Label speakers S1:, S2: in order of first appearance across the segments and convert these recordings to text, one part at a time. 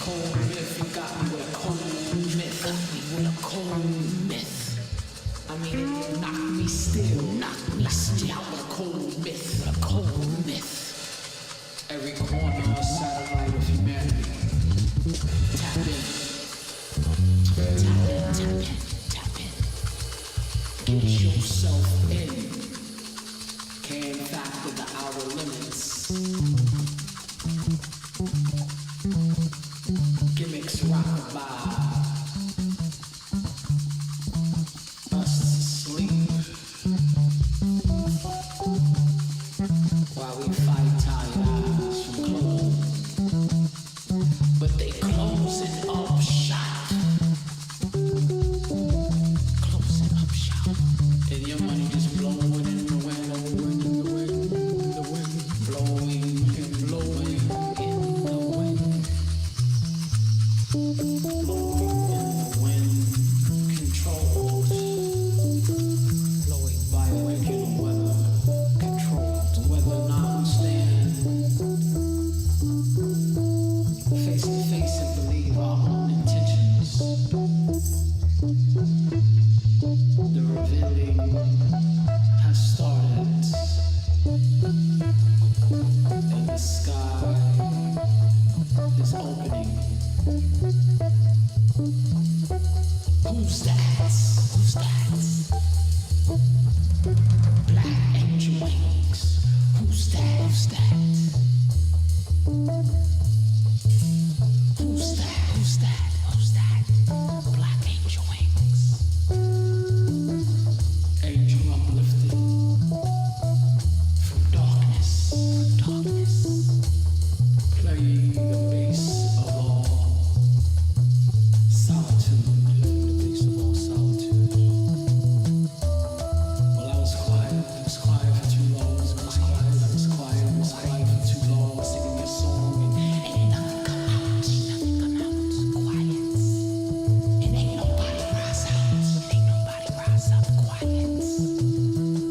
S1: cold myth, you got me with a cold myth, got me with a cold myth. I mean, it knocked me still out with a cold myth, with a cold myth. Every corner, satellite of humanity. Tap in, tap in, tap in, tap in. Get yourself in. Came back to the outer limits. Gimmicks rock-a-bye. Us asleep. While we fight tired eyes from close. But they closing up shop. Closing up shop. And your money just blowing in the wind, blowing in the wind, in the wind, blowing and blowing in the wind. Blowing in the wind, controlled. Blowing by regular weather, controlled. Weather notwithstanding. Face to face and believe our own intentions. The revealing has started. And the sky is opening. Who's that? Who's that? Black angel wings. Who's that? Who's that? Who's that? Who's that? Who's that? Black angel wings. Angel uplifted from darkness. From darkness. Playing the bass of all solitude. The bass of all solitude. Well, I was quiet. I was quiet for too long. I was quiet. I was quiet. I was quiet for too long. Singing your song and ain't nothing come out. Nothing come out. Quiet. And ain't nobody rise out. Ain't nobody rise up. Quiet.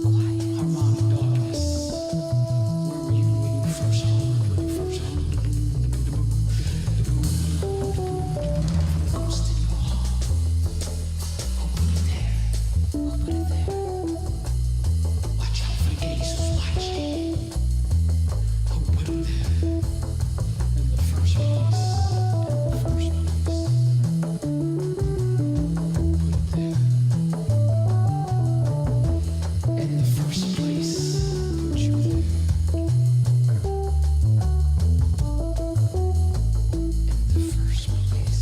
S1: Quiet. Harmonic darkness. Where were you when you first heard? When you first heard? Ghost in your heart. Who put it there? Who put it there? Watch out for the gaze who's watching. Who put it there? In the first place. In the first place. Who put it there? In the first place. Put you there. In the first place. In the first place.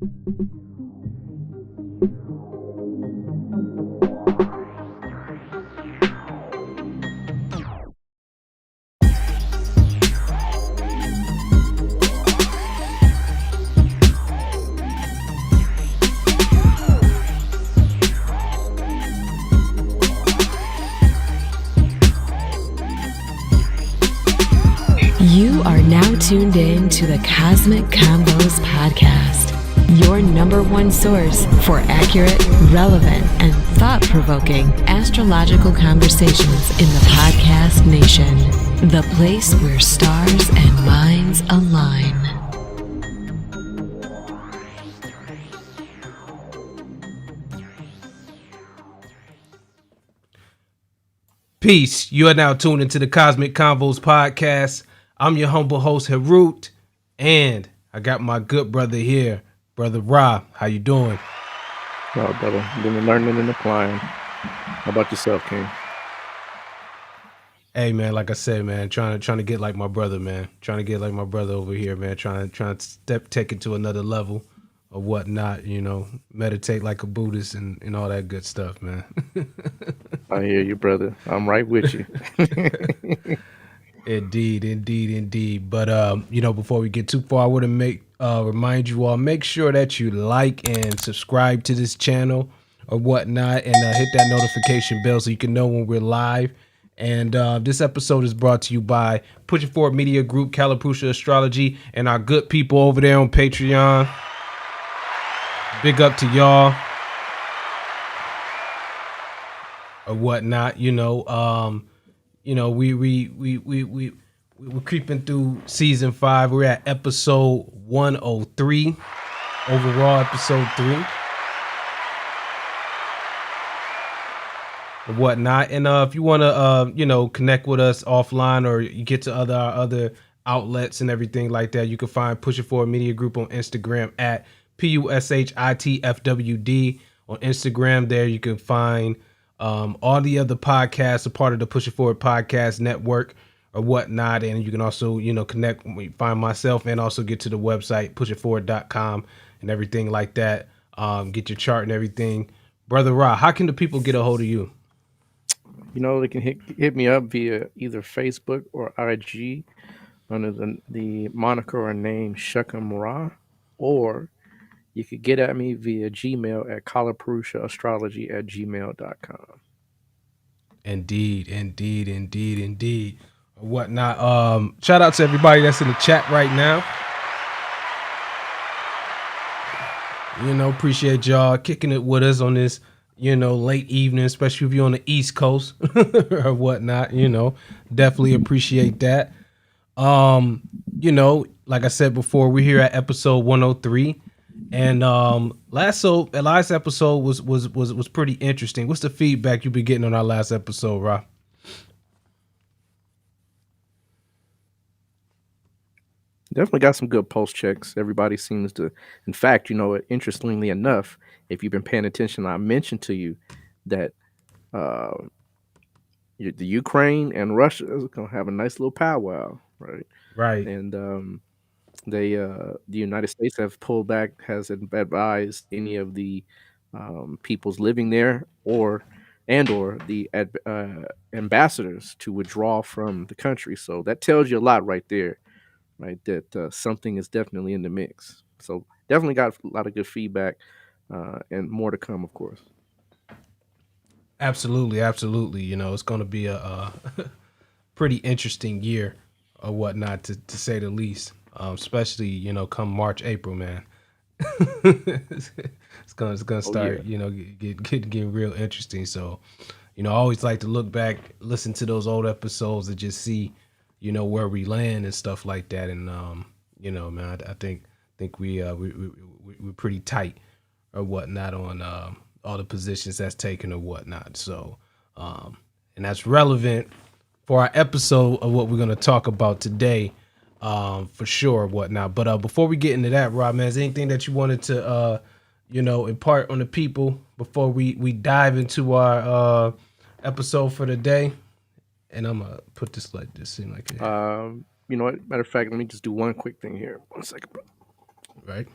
S1: You are now tuned in to the Cosmic Convos podcast, your number one source for accurate, relevant, and thought-provoking astrological conversations in the podcast nation. The place where stars and minds align.
S2: Peace. You are now tuned into the Cosmic Convos podcast. I'm your humble host, Harut, and I got my good brother here, Brother Ra. How you doing?
S3: Oh, brother. Been learning and applying. How about yourself, King?
S2: Hey, man, like I said, man, trying to get like my brother, man. Trying to get like my brother over here, man. Trying to take it to another level or whatnot, you know, meditate like a Buddhist and all that good stuff, man.
S3: I hear you, brother. I'm right with you.
S2: Indeed. But you know, before we get too far, I want to remind you all, make sure that you like and subscribe to this channel or whatnot, and hit that notification bell so you can know when we're live. And this episode is brought to you by Pushing Forward Media Group, Calapusha Astrology, and our good people over there on Patreon. Big up to y'all or whatnot, you know. You know, we're creeping through season 5. We're at episode 103, overall episode 3, or whatnot. And if you want to, you know, connect with us offline or you get to other outlets and everything like that, you can find Push It Forward Media Group on Instagram at PUSHITFWD on Instagram. There you can find all the other podcasts, a part of the Push It Forward Podcast Network or whatnot. And you can also, you know, connect, find myself and also get to the website, pushitforward.com and everything like that. Get your chart and everything. Brother Ra, how can the people get a hold of you?
S3: You know, they can hit me up via either Facebook or IG under the moniker or name Shuck'em Ra, or you could get at me via Gmail at calaprushaastrology@gmail.com.
S2: Indeed. Or whatnot. Shout out to everybody that's in the chat right now. You know, appreciate y'all kicking it with us on this, you know, late evening, especially if you're on the East Coast or whatnot, you know, definitely appreciate that. You know, like I said before, we're here at episode 103. And last episode was pretty interesting. What's the feedback you've been getting on our last episode, Rob?
S3: Definitely got some good pulse checks. Everybody seems to, in fact, you know, interestingly enough, if you've been paying attention, I mentioned to you that the Ukraine and Russia is going to have a nice little powwow, right?
S2: Right.
S3: And the United States have pulled back, has advised any of the peoples living there or the ambassadors to withdraw from the country. So that tells you a lot right there, right? That something is definitely in the mix. So definitely got a lot of good feedback and more to come, of course.
S2: Absolutely. You know, it's going to be a pretty interesting year or whatnot, to say the least. Especially, you know, come March, April, man. it's gonna start, you know, getting real interesting. So, you know, I always like to look back, listen to those old episodes and just see, you know, where we land and stuff like that. And you know, man, I think we're pretty tight or whatnot on all the positions that's taken or whatnot. So, and that's relevant for our episode of what we're gonna talk about today. For sure, whatnot. But before we get into that, Rob, man, is there anything that you wanted to you know, impart on the people before we dive into our episode for the day? And I'm gonna put this like this in like
S3: you know what, matter of fact, let me just do one quick thing here. 1 second, bro.
S2: Right.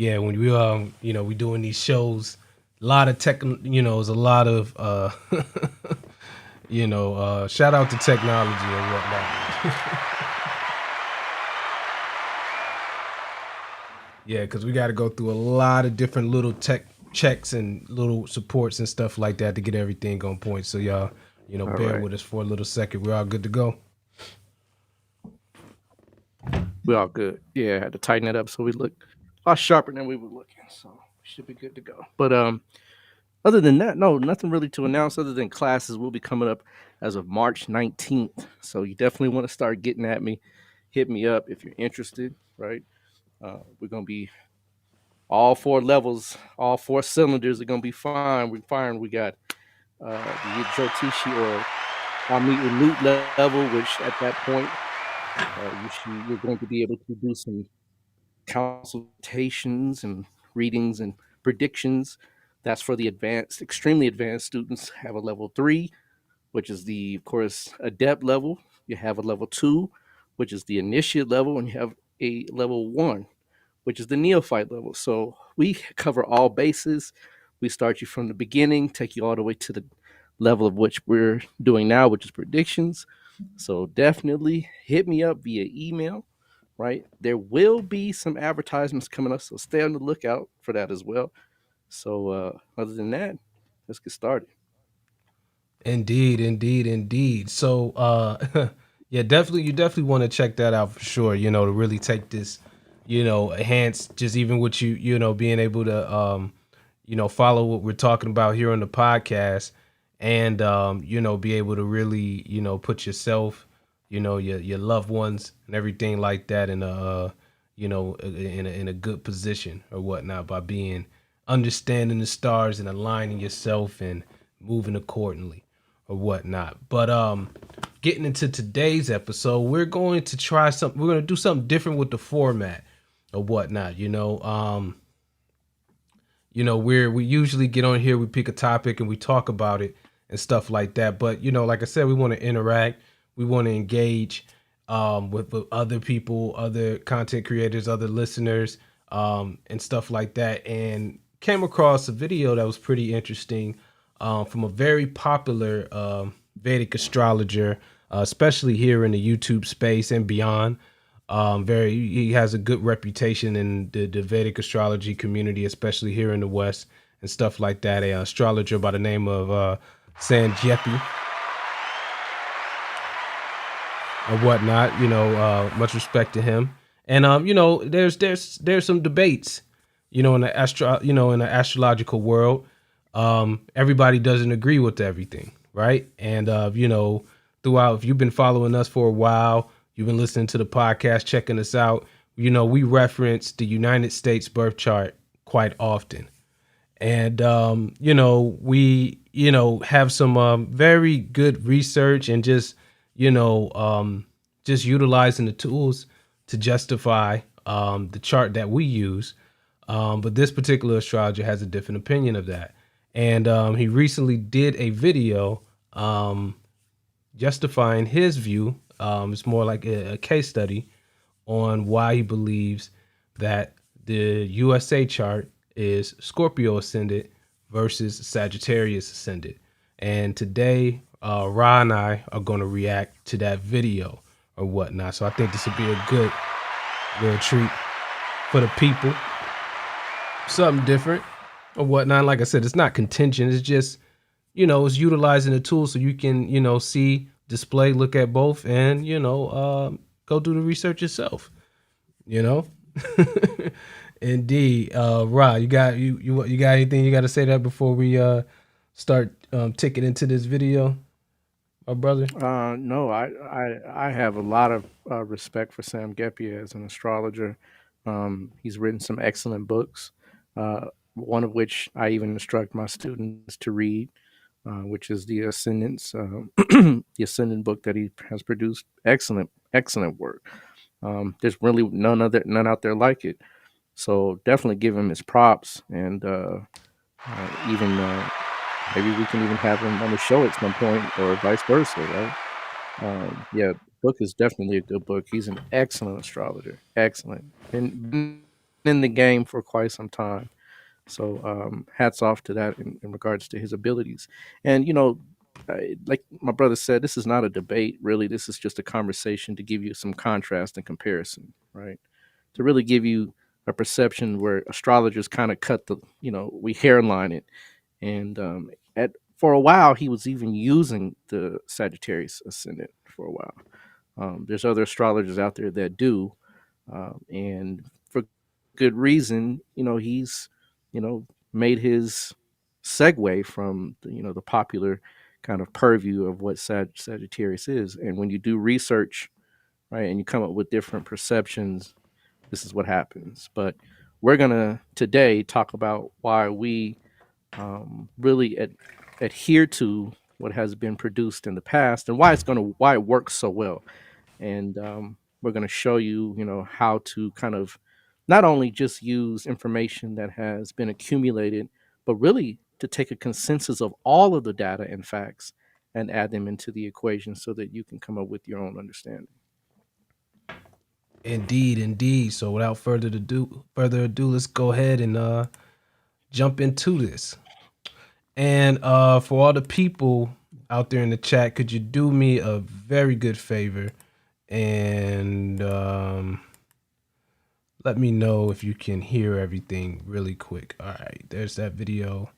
S2: yeah, when we we doing these shows, a lot of tech, there's a lot of shout out to technology and whatnot. Yeah, because we got to go through a lot of different little tech checks and little supports and stuff like that to get everything on point. So y'all,
S3: All
S2: bear
S3: right.
S2: with us for a little second. We're all good to go.
S3: We all good. Yeah, I had to tighten that up so we look a lot sharper than we were looking. So we should be good to go. But other than that, no, nothing really to announce other than classes will be coming up as of March 19th. So you definitely want to start getting at me. Hit me up if you're interested, right? We're gonna be all four levels, all four cylinders are gonna be fine. We're firing. We got the Jotishi or Ami Ulut level, which at that point you're going to be able to do some consultations and readings and predictions. That's for the advanced, extremely advanced students. Have a level 3, which is the, of course, adept level. You have a level 2, which is the initiate level, and you have a level 1, which is the neophyte level. So we cover all bases. We start you from the beginning, take you all the way to the level of which we're doing now, which is predictions. So definitely hit me up via email, right? There will be some advertisements coming up, so stay on the lookout for that as well. So other than that, let's get started.
S2: Indeed, indeed, indeed. So, yeah, definitely, you definitely want to check that out for sure. To really take this, enhance just even with you, being able to, follow what we're talking about here on the podcast, and be able to really, put yourself, your loved ones and everything like that in a, in a good position or whatnot by being understanding the stars and aligning yourself and moving accordingly or whatnot. But getting into today's episode, we're going to try something. We're going to do something different with the format or whatnot. We usually get on here, we pick a topic and we talk about it and stuff like that. But like I said, we want to interact, we want to engage with other people, other content creators, other listeners, and stuff like that. And came across a video that was pretty interesting from a very popular Vedic astrologer, especially here in the YouTube space and beyond. He has a good reputation in the Vedic astrology community, especially here in the West and stuff like that. A astrologer by the name of Geppi or whatnot. Much respect to him. And there's some debates, in the in the astrological world. Everybody doesn't agree with everything, right? And throughout, if you've been following us for a while, you've been listening to the podcast, checking us out, we reference the United States birth chart quite often. And we have some very good research and just utilizing the tools to justify the chart that we use. But this particular astrologer has a different opinion of that. And he recently did a video justifying his view. It's more like a case study on why he believes that the USA chart is Scorpio ascendant versus Sagittarius ascendant. And today, Ra and I are going to react to that video or whatnot. So I think this would be a good little treat for the people. Something different or whatnot. Like I said, it's not contention. It's just, it's utilizing the tool so you can, see, display, look at both, and, go do the research yourself. Indeed. Ra, you got anything you got to say that before we start ticking into this video, my brother?
S3: No, I have a lot of respect for Sam Geppi as an astrologer. He's written some excellent books, one of which I even instruct my students to read, which is the Ascendant's the Ascendant book that he has produced. Excellent, excellent work. There's really none out there like it. So definitely give him his props, and even maybe we can even have him on the show at some point, or vice versa, right? Yeah, book is definitely a good book. He's an excellent astrologer, excellent. And in the game for quite some time. So hats off to that in regards to his abilities. And like my brother said, this is not a debate. Really, this is just a conversation to give you some contrast and comparison, right? To really give you a perception where astrologers kind of cut the, we hairline it. And at for a while, he was even using the Sagittarius ascendant for a while. There's other astrologers out there that do, and for good reason. He's made his segue from the popular kind of purview of what Sagittarius is. And when you do research, right, and you come up with different perceptions, this is what happens. But we're gonna today talk about why we really adhere to what has been produced in the past and why it works so well. And we're going to show you, how to kind of not only just use information that has been accumulated, but really to take a consensus of all of the data and facts and add them into the equation so that you can come up with your own understanding.
S2: Indeed, indeed. So without further ado, let's go ahead and jump into this. And for all the people out there in the chat, could you do me a very good favor and let me know if you can hear everything really quick. All right, there's that video,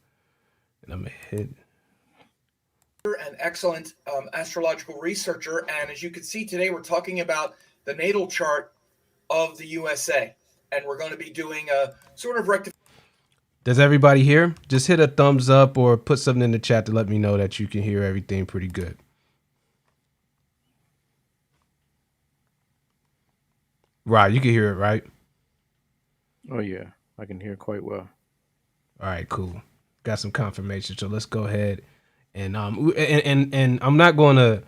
S2: and I'm gonna hit.
S4: An excellent astrological researcher. And as you can see today, we're talking about the natal chart of the USA. And we're going to be doing a sort of rectification.
S2: Does everybody hear? Just hit a thumbs up or put something in the chat to let me know that you can hear everything pretty good. Right, you can hear it, right?
S3: Oh, yeah, I can hear quite well.
S2: All right, cool. Got some confirmation. So let's go ahead and and I'm not going to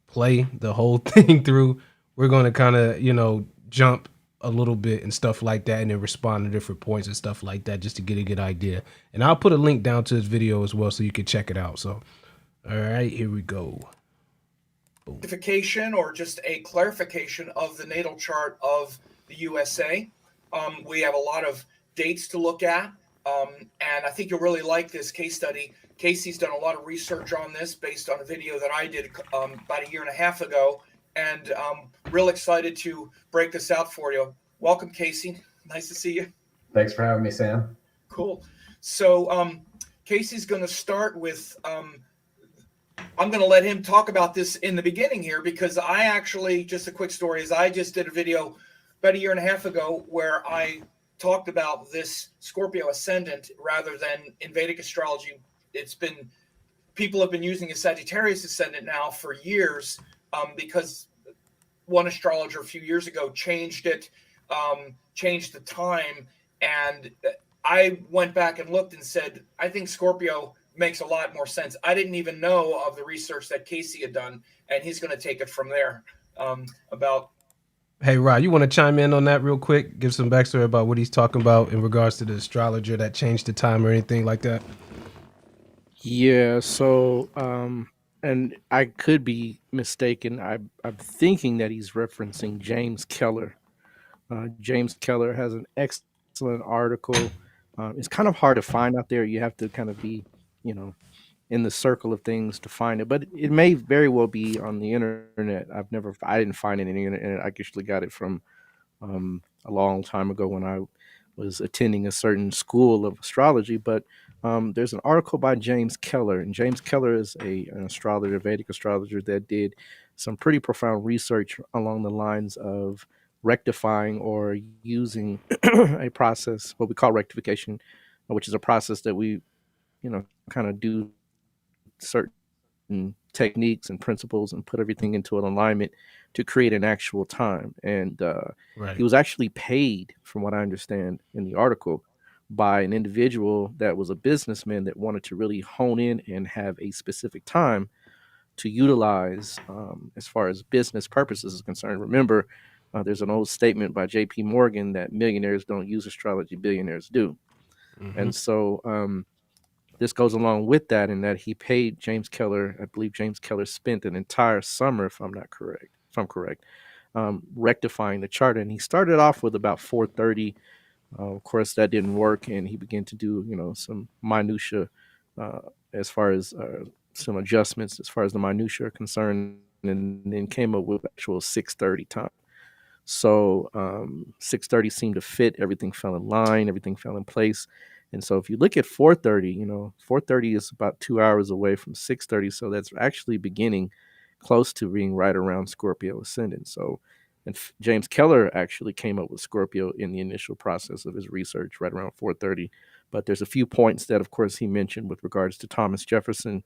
S2: play the whole thing through. We're going to kind of, jump a little bit and stuff like that and then respond to different points and stuff like that just to get a good idea. And I'll put a link down to this video as well so you can check it out. So, all right, here we go.
S4: Rectification or just a clarification of the natal chart of the USA. We have a lot of dates to look at, and I think you'll really like this case study. Casey's done a lot of research on this based on a video that I did about a year and a half ago, and real excited to break this out for you. Welcome, Casey. Nice to see you.
S5: Thanks for having me, Sam.
S4: Cool. So Casey's going to start with I'm going to let him talk about this in the beginning here because I actually, just a quick story, is I just did a video about a year and a half ago where I talked about this Scorpio ascendant rather than in Vedic astrology. People have been using a Sagittarius ascendant now for years because one astrologer a few years ago changed it, changed the time. And I went back and looked and said, I think Scorpio makes a lot more sense. I didn't even know of the research that Casey had done, and he's going to take it from there about.
S2: Hey, Rod, you want to chime in on that real quick? Give some backstory about what he's talking about in regards to the astrologer that changed the time or anything like that?
S3: Yeah, so and I could be mistaken. I'm thinking that he's referencing James Keller. James Keller has an excellent article. It's kind of hard to find out there. You have to kind of be, in the circle of things to find it, but it may very well be on the internet. I didn't find it in the internet. I actually got it from a long time ago when I was attending a certain school of astrology. But there's an article by James Keller, and James Keller is an astrologer, Vedic astrologer that did some pretty profound research along the lines of rectifying or using a process, what we call rectification, which is a process that we, kind of do certain techniques and principles and put everything into an alignment to create an actual time. And
S2: Right.
S3: he was actually paid, from what I understand in the article, by an individual that was a businessman that wanted to really hone in and have a specific time to utilize as far as business purposes is concerned. Remember, there's an old statement by J.P. Morgan that millionaires don't use astrology, billionaires do.
S2: Mm-hmm.
S3: And so this goes along with that, in that he paid James Keller. I believe James Keller spent an entire summer, if I'm correct, rectifying the chart. And he started off with about 4:30 Of course, that didn't work, and he began to do, some minutia, uh, as far as some adjustments as far as the minutia are concerned, and then came up with actual 6:30 time. So 6:30 seemed to fit. Everything fell in line. Everything fell in place. And so if you look at 4:30, 4:30 is about 2 hours away from 6:30. So that's actually beginning close to being right around Scorpio ascendant. So, and James Keller actually came up with Scorpio in the initial process of his research right around 4:30. But there's a few points that, of course, he mentioned with regards to Thomas Jefferson.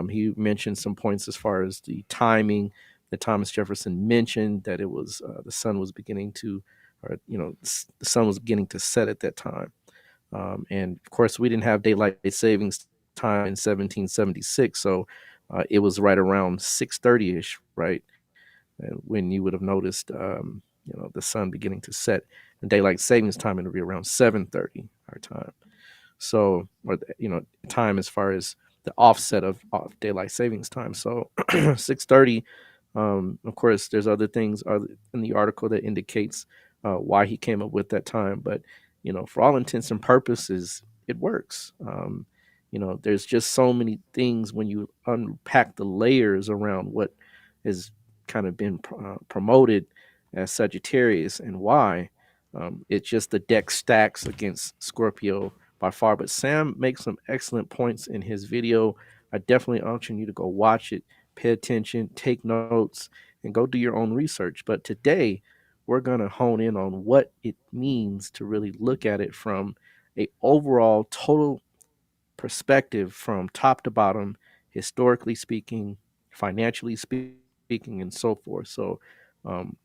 S3: He mentioned some points as far as the timing that Thomas Jefferson mentioned, that it was the sun was beginning to, or the sun was beginning to set at that time. And of course, we didn't have daylight savings time in 1776, so it was right around 6:30 ish, right, and when you would have noticed, the sun beginning to set. And daylight savings time, it would be around 7:30 our time. So, or time as far as the offset of daylight savings time. So 6:30. Of course, there's other things in the article that indicates why he came up with that time, but for all intents and purposes, it works. There's just so many things when you unpack the layers around what has kind of been promoted as Sagittarius and why. It's just the deck stacks against Scorpio by far. But Sam makes some excellent points in his video. I definitely urge you to go watch it, pay attention, take notes, and go do your own research. But today, we're going to hone in on what it means to really look at it from a overall total perspective, from top to bottom, historically speaking, financially speaking, and so forth. So um,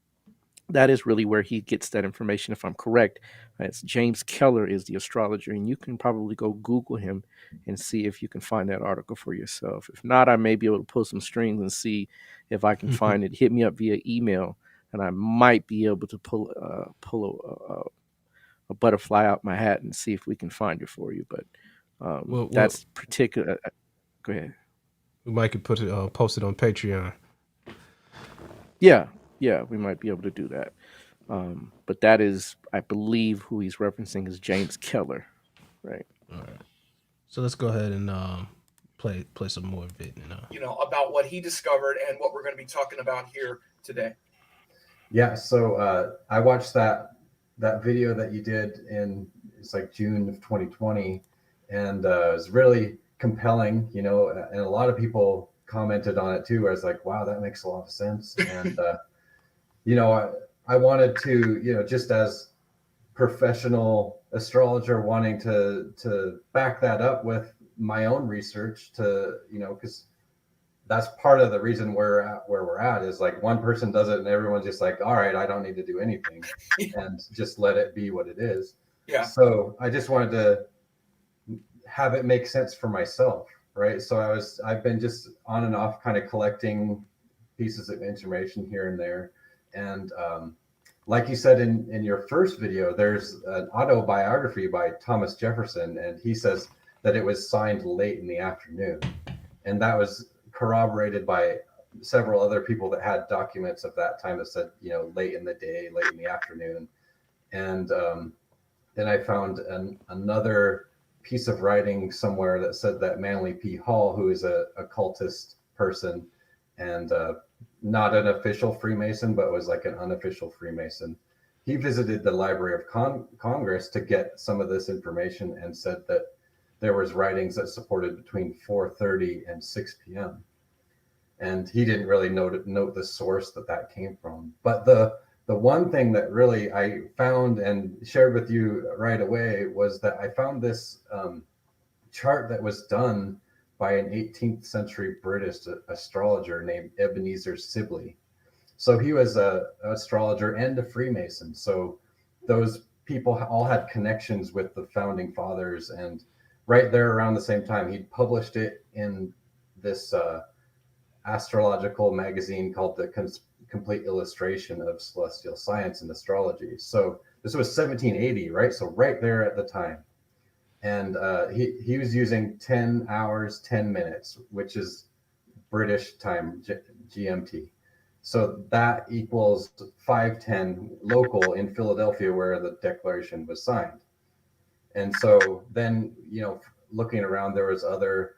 S3: that is really where he gets that information, if I'm correct. It's James Keller is the astrologer, and you can probably go Google him and see if you can find that article for yourself. If not, I may be able to pull some strings and see if I can find it. Hit me up via email, and I might be able to pull a butterfly out my hat and see if we can find it for you. But
S2: Well,
S3: that's particular. Go ahead.
S2: we might could put it post it on Patreon.
S3: Yeah, we might be able to do that. But that is, I believe, who he's referencing is James Keller, right?
S2: All right. So let's go ahead and play some more of it.
S4: About what he discovered and what we're going to be talking about here today.
S5: Yeah, so I watched that video that you did it's like June of 2020, and it was really compelling, and a lot of people commented on it too. I was like, wow, that makes a lot of sense. And I wanted to, just as professional astrologer, wanting to back that up with my own research, to because that's part of the reason where we're at is like one person does it and everyone's just like, all right, I don't need to do anything and just let it be what it is.
S4: Yeah.
S5: So I just wanted to have it make sense for myself, right? So I've been just on and off kind of collecting pieces of information here and there. And like you said in your first video, there's an autobiography by Thomas Jefferson, and he says that it was signed late in the afternoon. And that was corroborated by several other people that had documents of that time that said, late in the day, late in the afternoon. And then I found another piece of writing somewhere that said that Manly P. Hall, who is a occultist person and not an official Freemason, but was like an unofficial Freemason, he visited the Library of Congress to get some of this information and said that there was writings that supported between 4:30 and 6 p.m. And he didn't really note the source that came from. But the one thing that really I found and shared with you right away was that I found this chart that was done by an 18th century British astrologer named Ebenezer Sibley. So he was an astrologer and a Freemason. So those people all had connections with the founding fathers, and right there around the same time, he'd published it in this astrological magazine called The Complete Illustration of Celestial Science and Astrology. So this was 1780, right? So right there at the time. And he was using 10 hours, 10 minutes, which is British time, GMT. So that equals 510 local in Philadelphia, where the Declaration was signed. And so then, looking around, there was other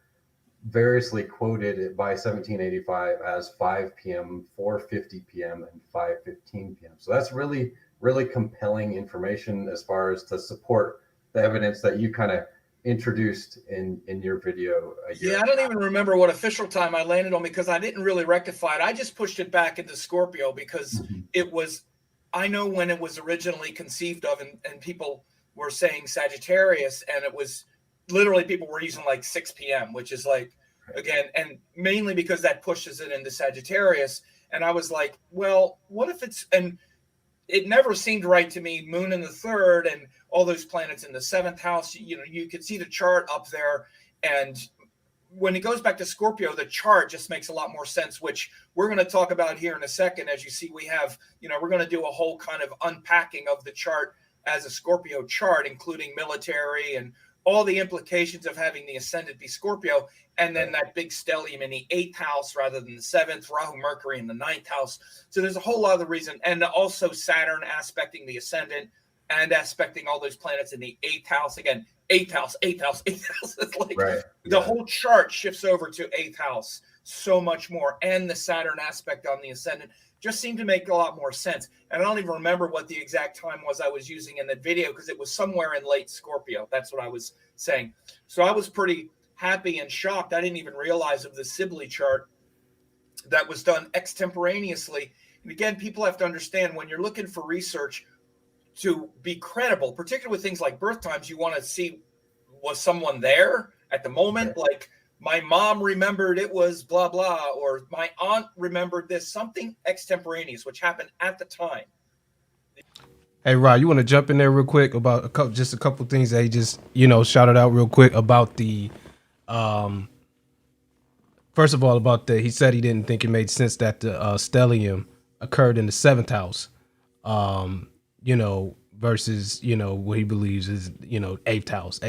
S5: variously quoted by 1785 as 5 p.m., 4:50 p.m., and 5:15 p.m. So that's really, really compelling information as far as to support the evidence that you kind of introduced in your video a year
S4: Yeah, I
S5: ago.
S4: don't even remember what official time I landed on because I didn't really rectify it. I just pushed it back into Scorpio because
S5: Mhm.
S4: it was, I know when it was originally conceived of, and people were saying Sagittarius, and it was literally people were using like 6 p.m., which is like, again, and mainly because that pushes it into Sagittarius. And I was like, well, what if it's, and it never seemed right to me. Moon in the third and all those planets in the seventh house. You could see the chart up there, and when it goes back to Scorpio, the chart just makes a lot more sense, which we're going to talk about here in a second. As you see, we have, we're going to do a whole kind of unpacking of the chart as a Scorpio chart, including military and all the implications of having the ascendant be Scorpio, and then that big stellium in the eighth house rather than the seventh, Rahu Mercury in the ninth house. So there's a whole lot of reason, and also Saturn aspecting the ascendant and aspecting all those planets in the eighth house. Again, eighth house, eighth house, eighth house. It's like
S5: Right.
S4: the
S5: Yeah.
S4: whole chart shifts over to eighth house so much more, and the Saturn aspect on the ascendant just seemed to make a lot more sense. And I don't even remember what the exact time was I was using in that video because it was somewhere in late Scorpio. That's what I was saying. So I was pretty happy and shocked. I didn't even realize of the Sibley chart that was done extemporaneously. And again, people have to understand when you're looking for research to be credible, particularly with things like birth times, you want to see, was someone there at the moment?
S5: Right.
S4: Like my mom remembered it was blah, blah, or my aunt remembered this, something extemporaneous, which happened at the time.
S2: Hey, Rod, you want to jump in there real quick about just a couple things that he just, shouted out real quick about the, first of all, about he said he didn't think it made sense that the stellium occurred in the seventh house, versus, what he believes is, eighth house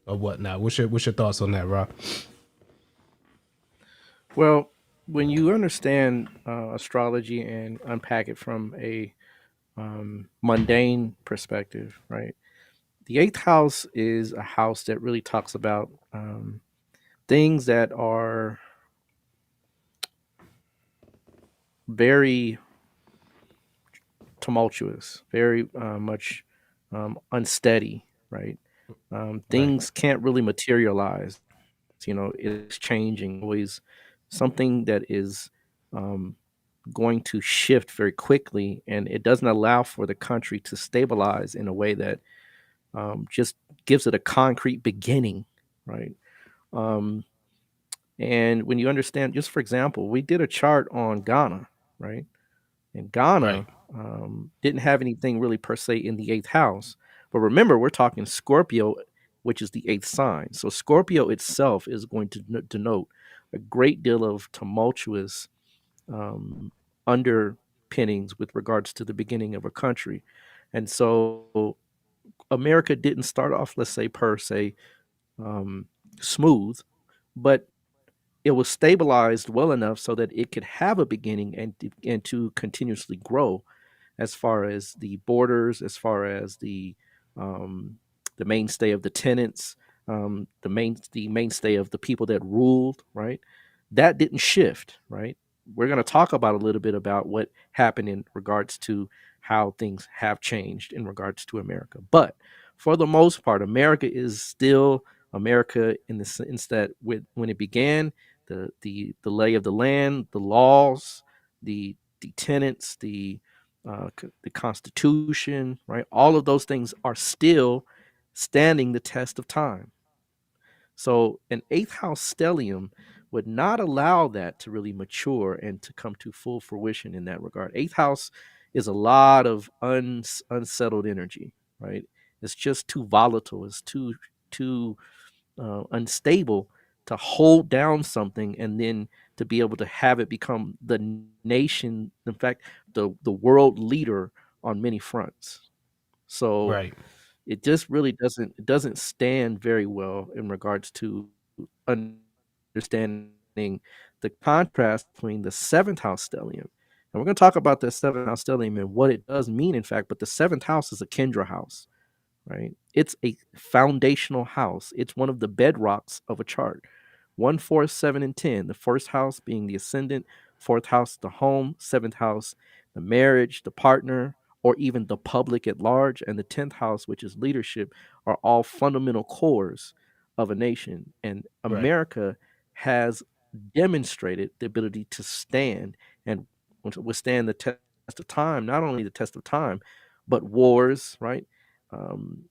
S2: or whatnot. What's your thoughts on that, Rod?
S3: Well, when you understand astrology and unpack it from a mundane perspective, right? The eighth house is a house that really talks about things that are very tumultuous, very much unsteady, right?
S2: Right.
S3: Things can't really materialize. It's changing, always something that is um, going to shift very quickly, and it doesn't allow for the country to stabilize in a way that just gives it a concrete beginning, right? Um, and when you understand, just for example, we did a chart on Ghana, right? And
S2: Right.
S3: Ghana didn't have anything really per se in the eighth house. But remember, we're talking Scorpio, which is the eighth sign. So Scorpio itself is going to denote a great deal of tumultuous underpinnings with regards to the beginning of a country. And so America didn't start off, let's say, per se, um, smooth, but it was stabilized well enough so that it could have a beginning and to continuously grow as far as the borders, as far as um, the mainstay of the tenants, the mainstay of the people that ruled. Right, that didn't shift. Right, we're going to talk about a little bit about what happened in regards to how things have changed in regards to America. But for the most part, America is still America in the sense that when it began, the lay of the land, the laws, the tenets, the Constitution, right? All of those things are still standing the test of time. So an eighth house stellium would not allow that to really mature and to come to full fruition in that regard. Eighth house is a lot of unsettled energy, right? It's just too volatile. It's too unstable to hold down something and then to be able to have it become the nation, in fact, the world leader on many fronts. So
S2: Right.
S3: it just really doesn't stand very well in regards to understanding the contrast between the seventh house stellium. And we're going to talk about the seventh house stellium and what it does mean, in fact. But the seventh house is a Kendra house, right? It's a foundational house. It's one of the bedrocks of a chart. 1, 4, 7, and 10. The first house being the ascendant, fourth house, the home, seventh house, the marriage, the partner, or even the public at large, and the 10th house, which is leadership, are all fundamental cores of a nation. And
S2: Right.
S3: America has demonstrated the ability to stand and withstand the test of time, not only the test of time, but wars, right? Um,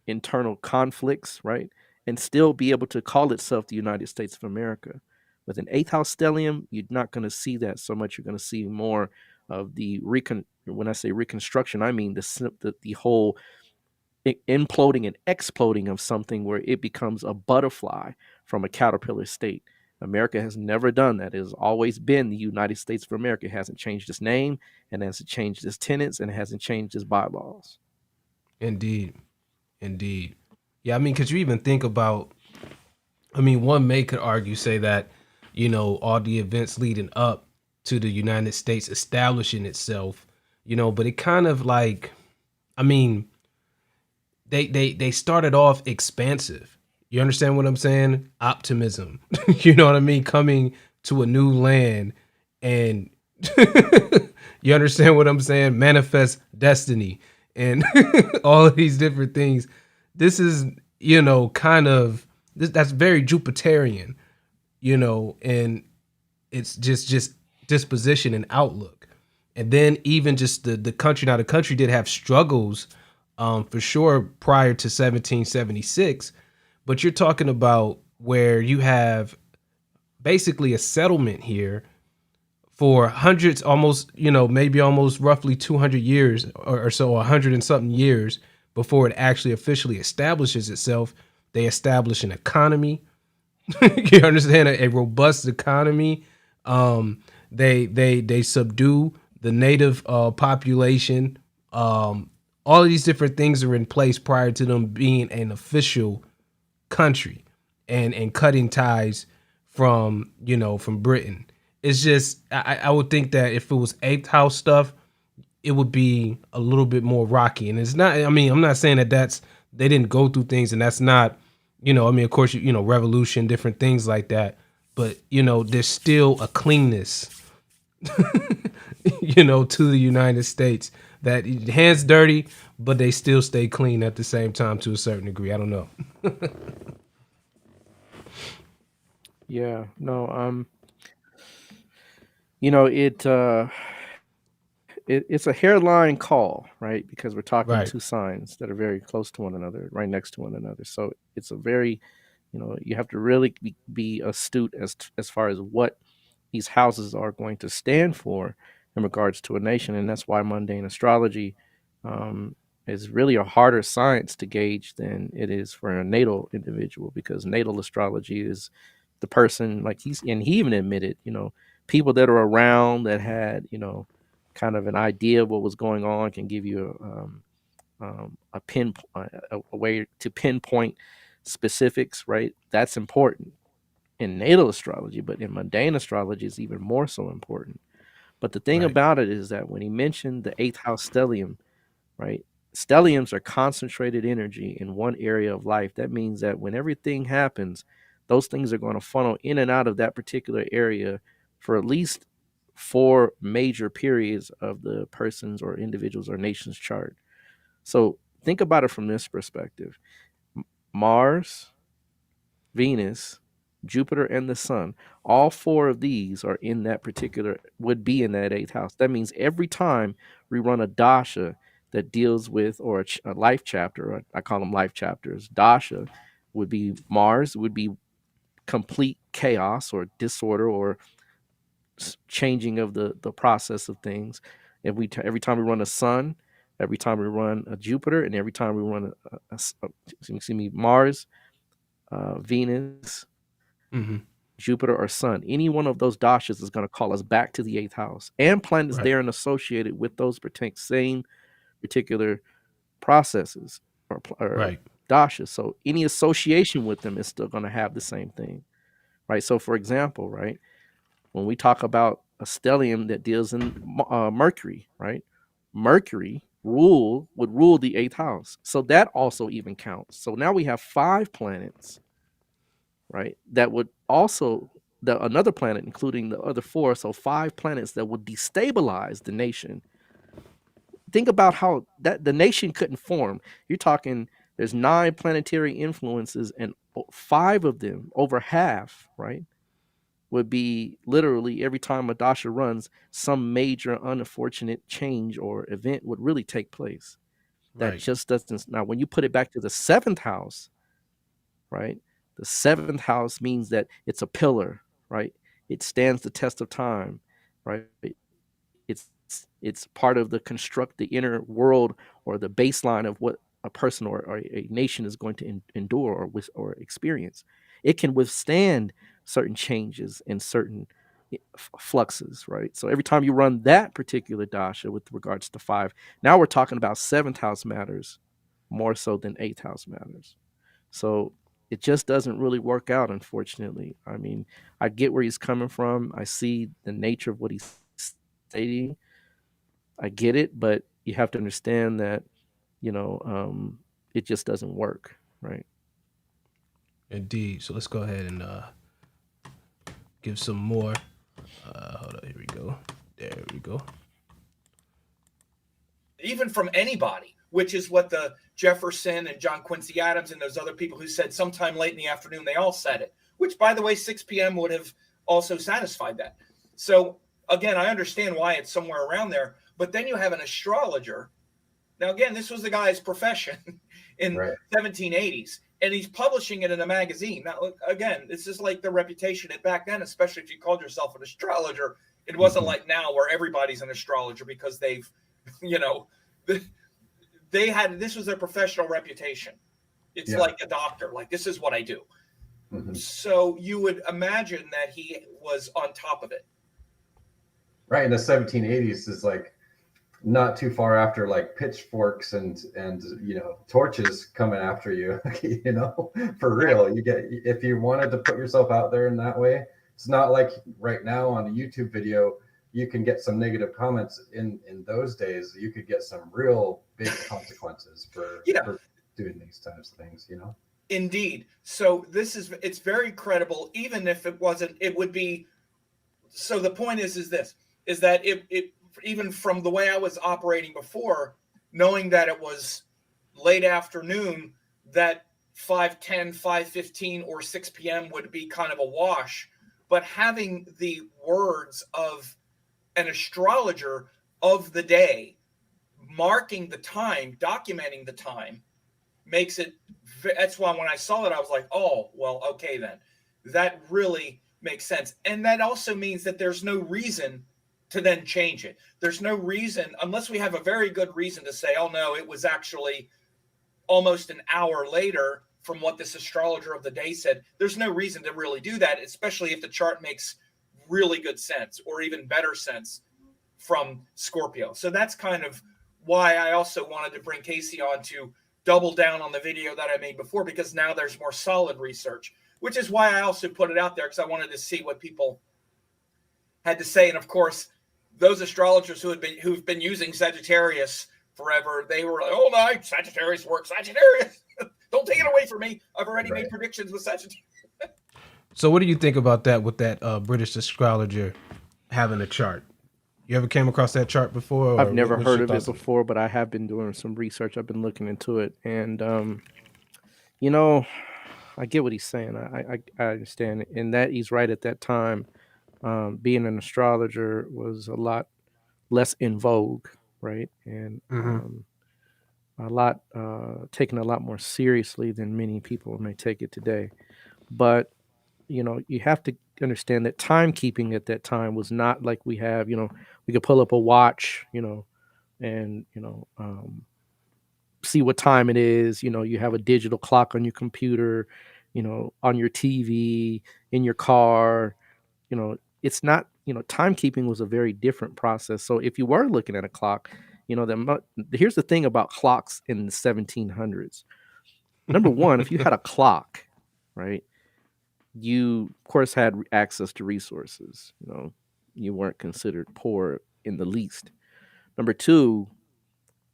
S3: Internal conflicts, right? And still be able to call itself the United States of America. With an eighth house stellium, you're not going to see that so much. You're going to see more of the when I say reconstruction, I mean the whole imploding and exploding of something where it becomes a butterfly from a caterpillar state. America has never done that. It has always been the United States of America. It hasn't changed its name, and hasn't changed its tenets, and it hasn't changed its bylaws.
S2: Indeed. Indeed. Yeah, I mean, because you even think about, I mean, one may could argue, say that, you know, all the events leading up to the United States establishing itself, you know, but it kind of like, I mean, they started off expansive. You understand what I'm saying? Optimism. You know what I mean? Coming to a new land and you understand what I'm saying? Manifest destiny and all of these different things. This is, you know, kind of that's very Jupiterian, you know, and it's just disposition and outlook. And then even just the country. Now the country did have struggles, for sure, prior to 1776, but you're talking about where you have basically a settlement here for hundreds, almost, you know, maybe almost roughly 200 years or so, 100 and something years before it actually officially establishes itself. They establish an economy. You understand, a robust economy. They subdue the native population. All of these different things are in place prior to them being an official country and cutting ties from, you know, from Britain. It's just I would think that if it was eighth house stuff, it would be a little bit more rocky. And it's not. I mean, I'm not saying that they didn't go through things, and that's not. You know, I mean, of course, you know, revolution, different things like that. But you know, there's still a cleanness, you know, to the United States that hands dirty, but they still stay clean at the same time to a certain degree. I don't know.
S3: Yeah, no, you know, it's a hairline call, right? Because we're talking
S2: Right.
S3: two signs that are very close to one another, right next to one another. So it's a very, you know, you have to really be astute as far as what these houses are going to stand for in regards to a nation, and that's why mundane astrology um, is really a harder science to gauge than it is for a natal individual, because natal astrology is the person, like he even admitted, you know, people that are around that had, you know, kind of an idea of what was going on can give you a pin a way to pinpoint specifics, right? That's important in natal astrology, but in mundane astrology is even more so important. But the thing
S2: Right.
S3: about it is that when he mentioned the eighth house stellium, right? Stelliums are concentrated energy in one area of life. That means that when everything happens, those things are going to funnel in and out of that particular area for at least 4 major periods of the person's or individual's or nation's chart. So think about it from this perspective. Mars, Venus, Jupiter, and the Sun, all 4 of these are in that particular, would be in that eighth house. That means every time we run a dasha that deals with, or a life chapter, or I call them life chapters, dasha would be Mars, would be complete chaos or disorder or changing of the process of things. Every time we run a Sun, every time we run a Jupiter, and every time we run excuse me, Mars, Venus,
S2: Mm-hmm.
S3: Jupiter, or Sun, any one of those dashas is going to call us back to the eighth house, and planets
S2: Right.
S3: there and associated with those same particular processes or
S2: Right.
S3: dashas. So any association with them is still going to have the same thing, right? So, for example, right, when we talk about a stellium that deals in Mercury, right? Mercury would rule the 8th house. So that also even counts. So now we have 5 planets, right? That would also another planet, including the other 4, so 5 planets that would destabilize the nation. Think about how that the nation couldn't form. You're talking there's 9 planetary influences, and 5 of them, over half, right, would be literally every time a dasha runs, some major unfortunate change or event would really take place. That
S2: Right.
S3: just doesn't. Now, when you put it back to the 7th house, right? The 7th house means that it's a pillar, right? It stands the test of time, right? It's part of the inner world, or the baseline of what a person or a nation is going to endure or experience. It can withstand certain changes and certain fluxes, right? So every time you run that particular dasha with regards to 5, now we're talking about 7th house matters more so than 8th house matters. So it just doesn't really work out, unfortunately. I mean, I get where he's coming from. I see the nature of what he's stating. I get it, but you have to understand that, it just doesn't work, right?
S2: Indeed. So let's go ahead and give some more. Hold on. Here we go. There we go.
S4: Even from anybody, which is what the Jefferson and John Quincy Adams and those other people who said sometime late in the afternoon, they all said it, which, by the way, 6 p.m. would have also satisfied that. So again, I understand why it's somewhere around there, but then you have an astrologer. Now, again, this was the guy's profession in 1780s, and he's publishing it in a magazine. Now, again, this is like the reputation. And back then, especially if you called yourself an astrologer, it wasn't like now where everybody's an astrologer because they've, they had, this was their professional reputation. It's like a doctor, like, this is what I do. So you would imagine that he was on top of it.
S5: Right. In the 1780s is like not too far after like pitchforks and torches coming after you, for real. You get, if you wanted to put yourself out there in that way, it's not like right now on a YouTube video you can get some negative comments. In those days you could get some real big consequences for doing these types of things,
S4: Indeed. So it's very credible, even if it wasn't, it would be. So the point is that it even from the way I was operating before, knowing that it was late afternoon, that 5:10, 5:15, or 6 p.m. would be kind of a wash. But having the words of an astrologer of the day, marking the time, documenting the time, makes it. That's why when I saw it, I was like, oh, well, okay, then. That really makes sense. And that also means that there's no reason to then change it. There's no reason, unless we have a very good reason to say, oh, no, it was actually almost an hour later from what this astrologer of the day said. There's no reason to really do that, especially if the chart makes really good sense or even better sense from Scorpio. So that's kind of why I also wanted to bring Casey on to double down on the video that I made before, because now there's more solid research, which is why I also put it out there, because I wanted to see what people had to say. And of course, those astrologers who've been using Sagittarius forever, they were like, oh no, Sagittarius works. Sagittarius, don't take it away from me. I've already made predictions with Sagittarius.
S2: So what do you think about that with that British astrologer having a chart? You ever came across that chart before?
S3: I've never heard of it before, but I have been doing some research. I've been looking into it, and I get what he's saying. I understand it, and that he's right. At that time, being an astrologer was a lot less in vogue, right? And a lot taken a lot more seriously than many people may take it today. But you have to understand that timekeeping at that time was not like we have. We could pull up a watch, and see what time it is. You have a digital clock on your computer, on your TV, in your car. It's not. Timekeeping was a very different process. So if you were looking at a clock, here's the thing about clocks in the 1700s. Number one, if you had a clock, right, you of course had access to resources. you weren't considered poor in the least. Number two,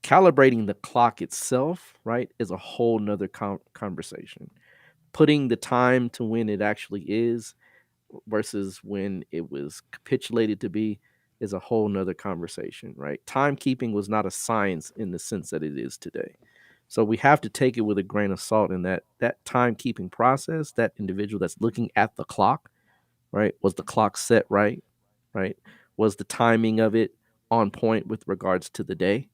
S3: calibrating the clock itself, right, is a whole nother conversation. Putting the time to when it actually is versus when it was capitulated to be is a whole nother conversation, right? Timekeeping was not a science in the sense that it is today. So we have to take it with a grain of salt in that timekeeping process, that individual that's looking at the clock, right? Was the clock set right? Right? Was the timing of it on point with regards to the day,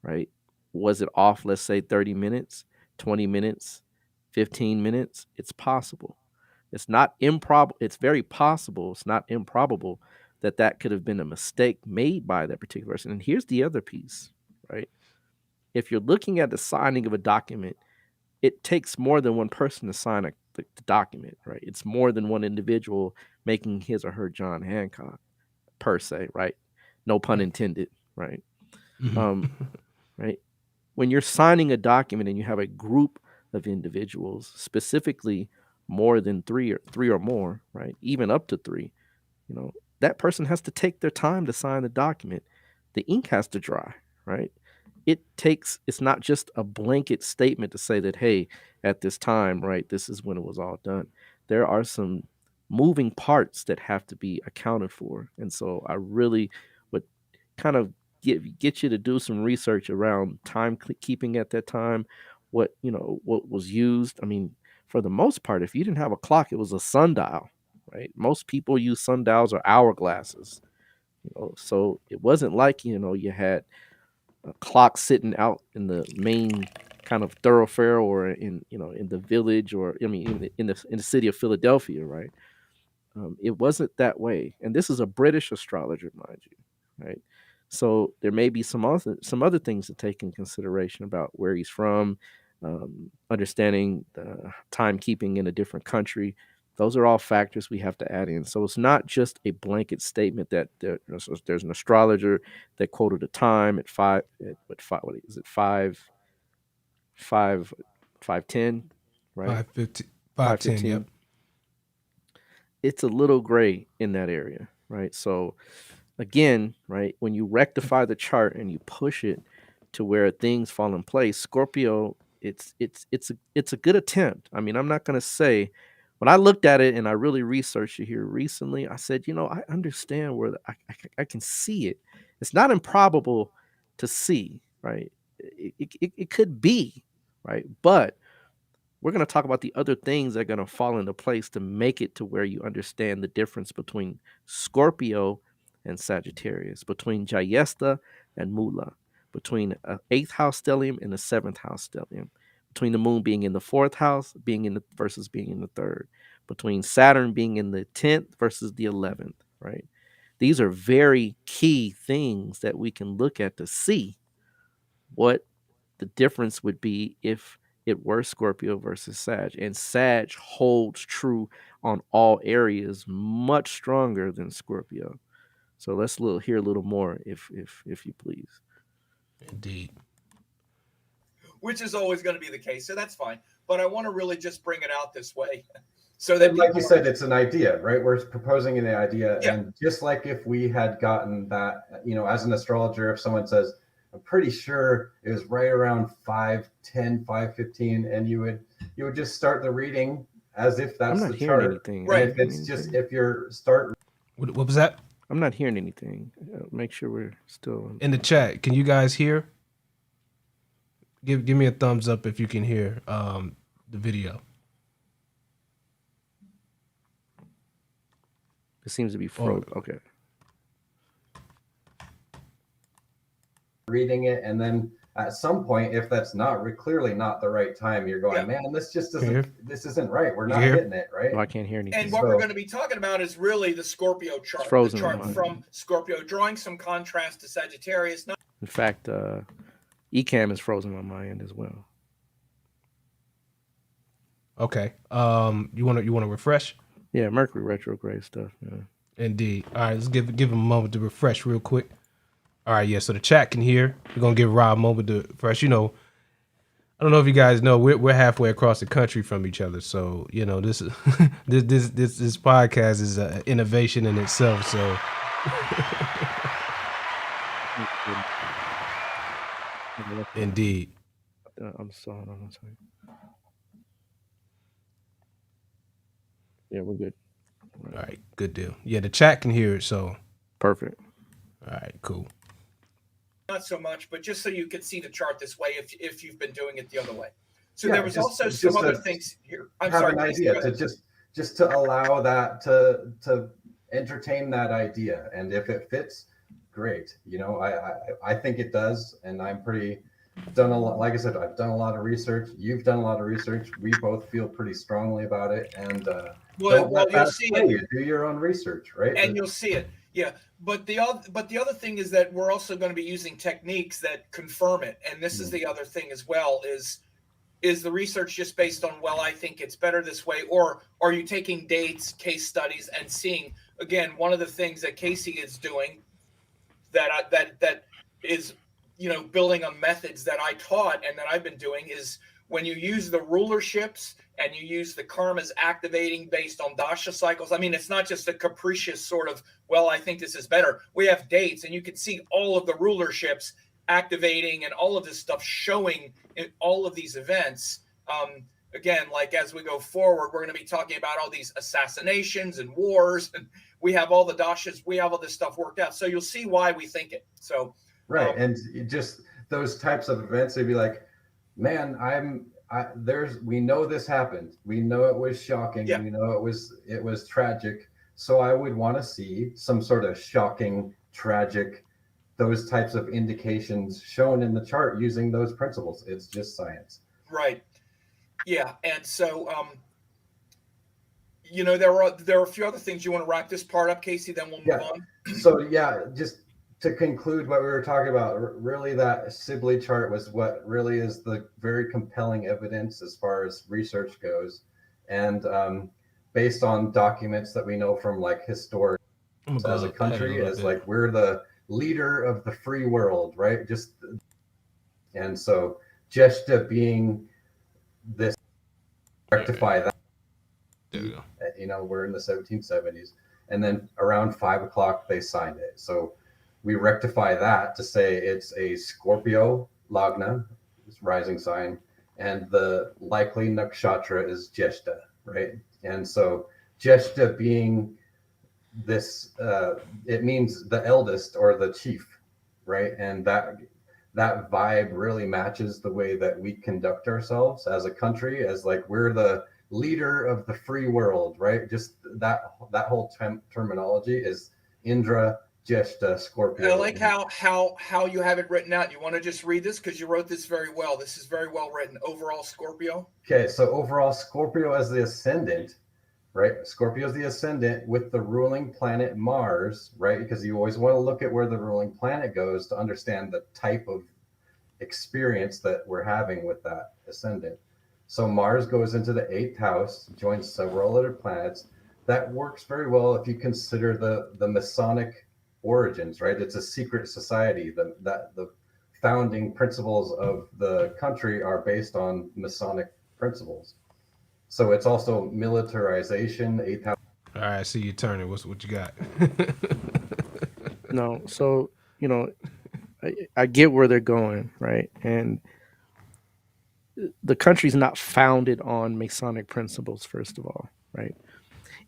S3: right? Was it off, let's say 30 minutes, 20 minutes, 15 minutes? It's possible. It's not improbable. It's very possible. It's not improbable that that could have been a mistake made by that particular person. And here's the other piece, right? If you're looking at the signing of a document, it takes more than one person to sign the document, right? It's more than one individual making his or her John Hancock, per se, right? No pun intended, right? Right? When you're signing a document and you have a group of individuals, specifically more than three or more, right? Even up to three, that person has to take their time to sign the document. The ink has to dry, right? It's not just a blanket statement to say that, hey, at this time, right, this is when it was all done. There are some moving parts that have to be accounted for. And so I really would kind of get you to do some research around timekeeping at that time, what was used. I mean, for the most part, if you didn't have a clock, it was a sundial, right? Most people use sundials or hourglasses, so it wasn't like, you had a clock sitting out in the main kind of thoroughfare or in the village, or I mean in the city of Philadelphia, right? It wasn't that way. And this is a British astrologer, mind you, right? So there may be some other things to take in consideration about where he's from, understanding the timekeeping in a different country. Those are all factors we have to add in. So it's not just a blanket statement that there's an astrologer that quoted a time at five. What is it? 5:10, right?
S2: 5:10. Yep.
S3: It's a little gray in that area, right? So again, right, when you rectify the chart and you push it to where things fall in place, Scorpio, it's a good attempt. I mean, I'm not going to say, when I looked at it and I really researched it here recently, I said, I understand where I can see it. It's not improbable to see, right? It could be, right? But we're going to talk about the other things that are going to fall into place to make it to where you understand the difference between Scorpio and Sagittarius, between Jayesta and Mula, between an 8th house stellium and a 7th house stellium, between the moon being in the 4th house versus being in the 3rd, between Saturn being in the 10th versus the 11th, right? These are very key things that we can look at to see what the difference would be if it were Scorpio versus Sag. And Sag holds true on all areas much stronger than Scorpio. So let's hear a little more, if you please.
S2: Indeed.
S4: Which is always going to be the case, so that's fine. But I want to really just bring it out this way, so that,
S5: like you said, it's an idea, right? We're proposing an idea, and just like if we had gotten that, as an astrologer, if someone says, I'm pretty sure it was right around 5:10, 5:15, and you would just start the reading as if that's the chart.
S3: Anything.
S4: Right.
S5: If it's just, if you're start.
S2: What was that?
S3: I'm not hearing anything. Make sure we're still
S2: in the chat. Can you guys hear? Give me a thumbs up if you can hear the video.
S3: It seems to be frozen. Okay.
S5: Reading it, and then at some point, if that's clearly not the right time, you're going, man, this just isn't right. We're not hitting it, right?
S3: Well, I can't hear anything.
S4: And what we're going to be talking about is really the Scorpio chart.
S3: It's frozen
S4: the chart from Scorpio, drawing some contrast to Sagittarius.
S3: In fact, Ecamm is frozen on my end as well.
S2: Okay. You want to refresh?
S3: Yeah, Mercury retrograde stuff. Yeah.
S2: Indeed. All right, let's give him a moment to refresh real quick. All right, yeah. So the chat can hear. We're gonna give Rob a moment to refresh. I don't know if you guys know, we're halfway across the country from each other. So this is this podcast is an innovation in itself. So Indeed.
S3: I'm sorry. I'm sorry. Yeah, we're good.
S2: All right, good deal. Yeah, the chat can hear it, so
S3: Perfect.
S2: all right, cool.
S4: Not so much, but just so you can see the chart this way if you've been doing it the other way. So
S5: Yeah,
S4: there was
S5: just-
S4: also
S5: just
S4: some other
S5: to
S4: things here. I'm
S5: have
S4: sorry,
S5: an
S4: Casey,
S5: idea
S4: go
S5: to
S4: ahead.
S5: just to allow that to entertain that idea, and if it fits, great. You know, I think it does, and I'm pretty done a lot. Like I said, I've done a lot of research. You've done a lot of research. We both feel pretty strongly about it, and don't let
S4: you'll
S5: that
S4: see
S5: sway
S4: it,
S5: you. Do your own research, right?
S4: and you'll see it. Yeah, but the other thing is that we're also going to be using techniques that confirm it, and this is the other thing as well. Is the research just based on, well, I think it's better this way, or are you taking dates, case studies, and seeing, again, one of the things that Casey is doing that is, you know, building on methods that I taught and that I've been doing is when you use the rulerships and you use the karmas activating based on dasha cycles. I mean, it's not just a capricious sort of, well, I think this is better. We have dates, and you can see all of the rulerships activating and all of this stuff showing in all of these events. Again, like as we go forward, we're going to be talking about all these assassinations and wars, and we have all the dashas, we have all this stuff worked out. So you'll see why we think it. So
S5: right, and just those types of events, they'd be like, man, we know this happened. We know it was shocking.
S4: Yeah.
S5: We know it was tragic. So I would want to see some sort of shocking, tragic, those types of indications shown in the chart using those principles. It's just science.
S4: Right. Yeah. And so, you know, there are a few other things. You want to wrap this part up, Casey, then we'll move on.
S5: So yeah, just to conclude what we were talking about, really that Sibley chart was what really is the very compelling evidence as far as research goes. And based on documents that we know from like historic as a country, as like we're the leader of the free world, right? And so Jeshta being this rectify that.
S2: There we go.
S5: You know, we're in the 1770s, and then around 5 o'clock they signed it. So we rectify that to say it's a Scorpio Lagna, rising sign, and the likely nakshatra is Jeshta, right? And so Jeshta being this, it means the eldest or the chief, right? And that vibe really matches the way that we conduct ourselves as a country, as like we're the leader of the free world, right? Just that whole terminology is Indra, Jeshta, Scorpio.
S4: I like how you have it written out. You want to just read this because you wrote this very well. This is very well written. Overall, Scorpio.
S5: Okay, so overall, Scorpio as the ascendant, right? Scorpio is the ascendant with the ruling planet Mars, right? Because you always want to look at where the ruling planet goes to understand the type of experience that we're having with that ascendant. So Mars goes into the 8th house, joins several other planets. That works very well if you consider the Masonic origins, right? It's a secret society. The founding principles of the country are based on Masonic principles. So it's also militarization, 8th house.
S2: All right, I see you turning. What you got?
S3: No, so you know, I get where they're going, right? And the country's not founded on Masonic principles, first of all, right?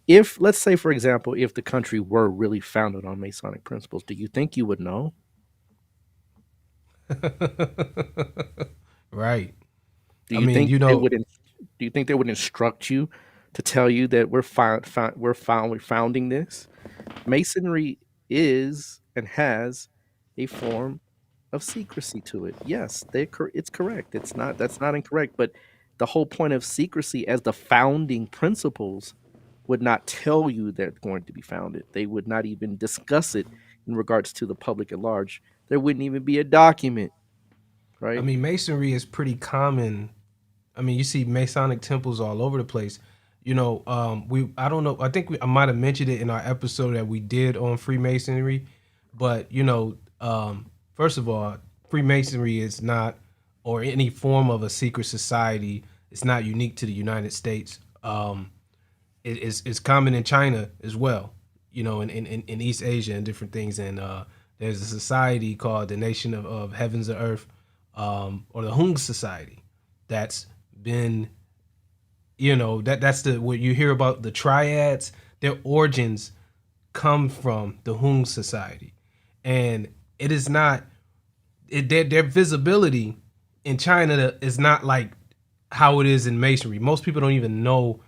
S3: If, let's say, for example, if the country were really founded on Masonic principles, do you think you would know?
S2: Right.
S3: Do you think they would instruct you to tell you that we're founding this? Masonry is and has a form of secrecy to it. Yes, it's correct. That's not incorrect. But the whole point of secrecy, as the founding principles, would not tell you they're going to be founded. They would not even discuss it in regards to the public at large. There wouldn't even be a document, right?
S2: I mean, Masonry is pretty common. I mean, you see Masonic temples all over the place. You know, I don't know. I think I might have mentioned it in our episode that we did on Freemasonry, but you know, first of all, Freemasonry is not, or any form of a secret society, it's not unique to the United States. It's common in China as well. in East Asia and different things. And there's a society called the Nation of Heavens and Earth, or the Hung Society, that's been, that's the what you hear about the triads. Their origins come from the Hung Society, and it is not their visibility in China is not like how it is in Masonry. Most people don't even know.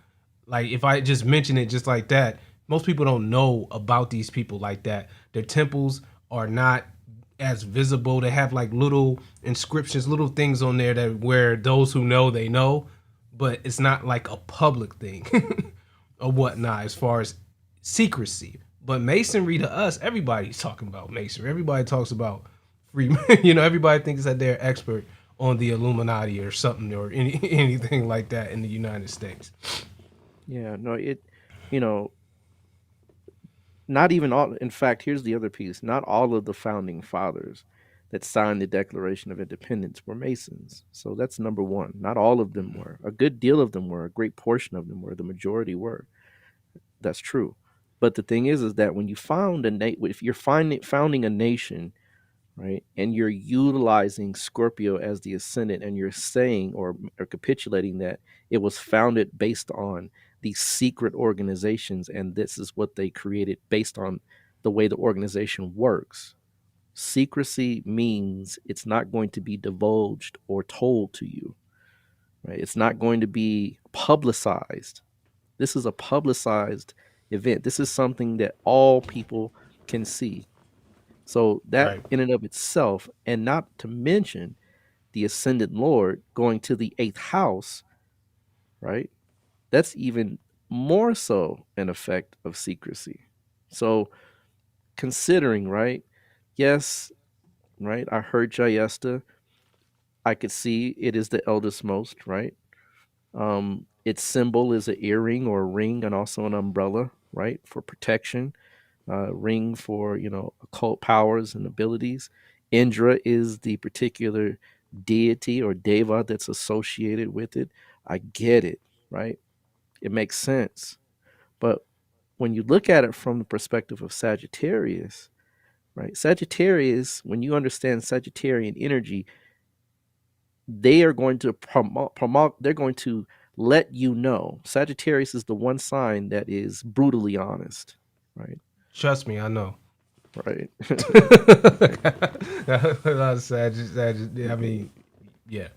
S2: Like if I just mention it just like that, most people don't know about these people like that. Their temples are not as visible. They have like little inscriptions, little things on there that where those who know they know, but it's not like a public thing or whatnot as far as secrecy. But masonry to us, everybody's talking about masonry. Everybody talks about free. Everybody thinks that they're expert on the Illuminati or something or anything like that in the United States.
S3: Yeah, no, you know, not even all. In fact, here's the other piece: not all of the founding fathers that signed the Declaration of Independence were Masons. So that's number one. Not all of them were. A good deal of them were. A great portion of them were. The majority were. That's true. But the thing is that when you found if you're founding a nation, right, and you're utilizing Scorpio as the ascendant, and you're saying or capitulating that it was founded based on these secret organizations, and this is what they created based on the way the organization works. Secrecy means it's not going to be divulged or told to you, right? It's not going to be publicized. This is a publicized event. This is something that all people can see. So that
S2: Right.
S3: in and of itself, and not to mention the ascendant Lord going to the eighth house, right? That's even more so an effect of secrecy. So considering, right? Yes, right. I heard Jayesta. I could see it is the eldest most, right? Its symbol is an earring or a ring and also an umbrella, right? For protection. Ring for occult powers and abilities. Indra is the particular deity or deva that's associated with it. I get it, right? It makes sense. But when you look at it from the perspective of Sagittarius, right? Sagittarius, when you understand Sagittarian energy, they are going to promote, they're going to let you know. Sagittarius is the one sign that is brutally honest, right?
S2: Trust me, I know.
S3: Right.
S2: I mean, yeah.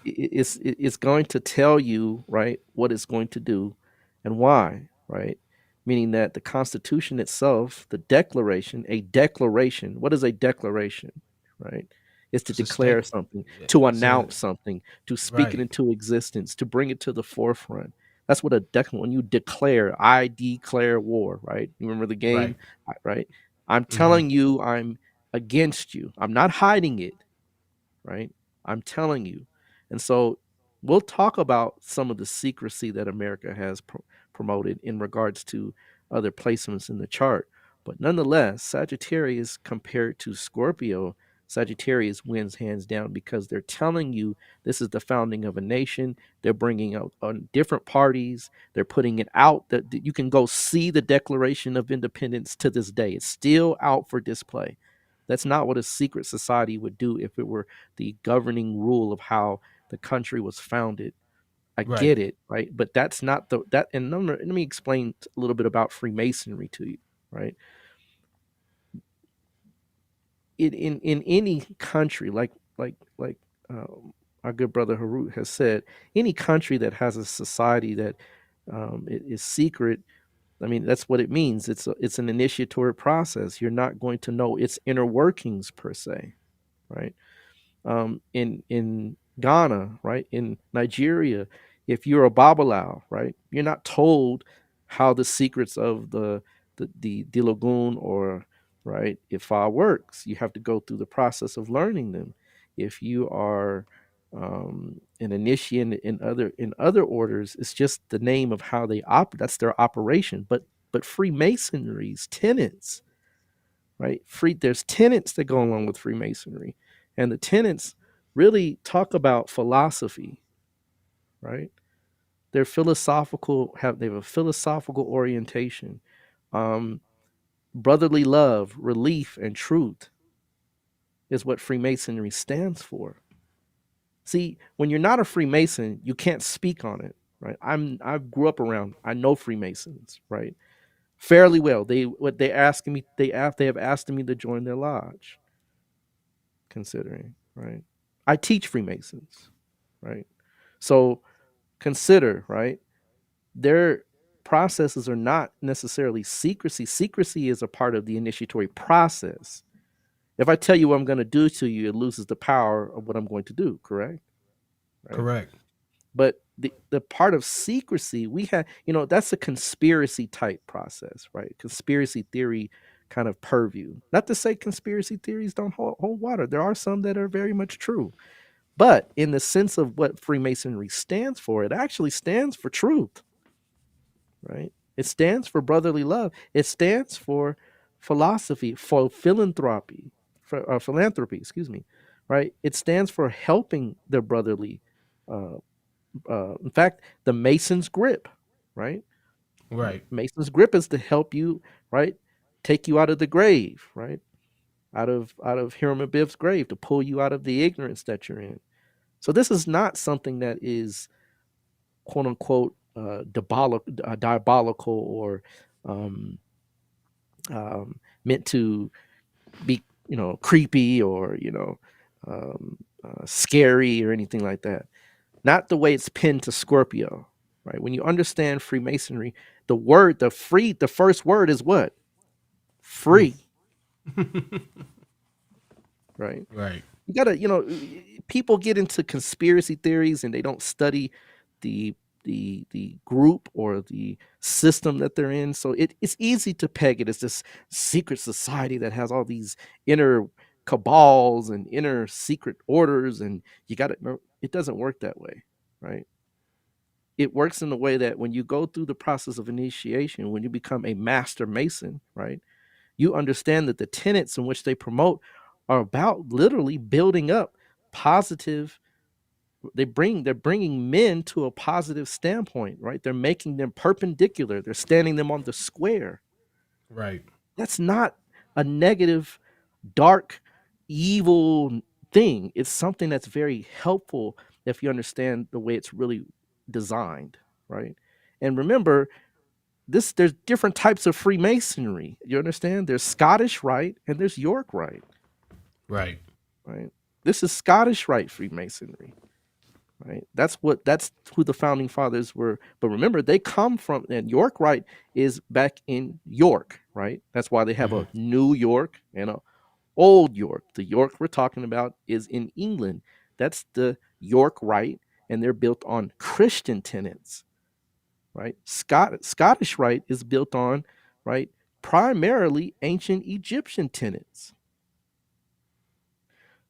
S3: It's going to tell you, right, what it's going to do and why, right? Meaning that the Constitution itself, the declaration, a declaration, what is a declaration, right? Is to
S2: It's a
S3: declare
S2: statement.
S3: something,
S2: Yeah.
S3: to
S2: It's a
S3: announce something, to speak it
S2: right,
S3: into existence, to bring it to the forefront. That's what a when you declare, I declare war, right? You remember the
S2: right.
S3: game, right? I'm
S2: Mm-hmm.
S3: telling you I'm against you. I'm not hiding it, right? I'm telling you. And so we'll talk about some of the secrecy that America has promoted in regards to other placements in the chart. But nonetheless, Sagittarius compared to Scorpio, Sagittarius wins hands down because they're telling you this is the founding of a nation. They're bringing out on different parties. They're putting it out that you can go see the Declaration of Independence to this day. It's still out for display. That's not what a secret society would do if it were the governing rule of how the country was founded. I
S2: Right.
S3: get it, right? But that's not the that. And let me explain a little bit about Freemasonry to you, right? In any country, like our good brother Harut has said, any country that has a society that is secret. I mean, that's what it means. It's an initiatory process. You're not going to know its inner workings per se, right? In Ghana, right? In Nigeria, if you're a Babalawo, right, you're not told how the secrets of the Lagoon or right Ifa works. You have to go through the process of learning them. If you are an initiate in other orders, it's just the name of how they operate. That's their operation. But Freemasonry's tenets, right? There's tenets that go along with Freemasonry, and the tenets really talk about philosophy, right? They have a philosophical orientation. Brotherly love, relief, and truth is what Freemasonry stands for. See, when you're not a Freemason, you can't speak on it, right? I grew up around, I know Freemasons, right? Fairly well. They asking me, they have asked me to join their lodge, considering, right? I teach Freemasons, right? So consider, right? Their processes are not necessarily secrecy. Secrecy is a part of the initiatory process. If I tell you what I'm going to do to you, it loses the power of what I'm going to do, correct? Right.
S2: Correct.
S3: But the part of secrecy, we have, that's a conspiracy type process, right? Conspiracy theory kind of purview. Not to say conspiracy theories don't hold water. There are some that are very much true. But in the sense of what Freemasonry stands for, it actually stands for truth, right? It stands for brotherly love. It stands for philosophy, for philanthropy, for philanthropy, excuse me, right? It stands for helping the brotherly. In fact, the Mason's grip, right?
S2: Right.
S3: Mason's grip is to help you, right? Take you out of the grave, right? Out of Hiram Abib's grave, to pull you out of the ignorance that you're in. So this is not something that is quote unquote diabolical or um, meant to be, creepy or scary or anything like that. Not the way it's pinned to Scorpio, right? When you understand Freemasonry, the first word is what? Free, right?
S2: Right.
S3: You gotta, people get into conspiracy theories and they don't study the the group or the system that they're in. So it's easy to peg it as this secret society that has all these inner cabals and inner secret orders, and you got to. It doesn't work that way, right? It works in the way that when you go through the process of initiation, when you become a master mason, right, you understand that the tenets in which they promote are about literally building up positive. They're bringing men to a positive standpoint, right? They're making them perpendicular. They're standing them on the square.
S2: Right.
S3: That's not a negative, dark, evil thing. It's something that's very helpful if you understand the way it's really designed, right? And remember, there's different types of Freemasonry. You understand? There's Scottish Rite and there's York Rite,
S2: Right.
S3: right? This is Scottish Rite Freemasonry, right? That's who the founding fathers were. But remember, they come from, and York Rite is back in York, right? That's why they have a New York and a Old York. The York we're talking about is in England. That's the York Rite, and they're built on Christian tenets, right? Scottish Rite is built on, right, primarily ancient Egyptian tenets.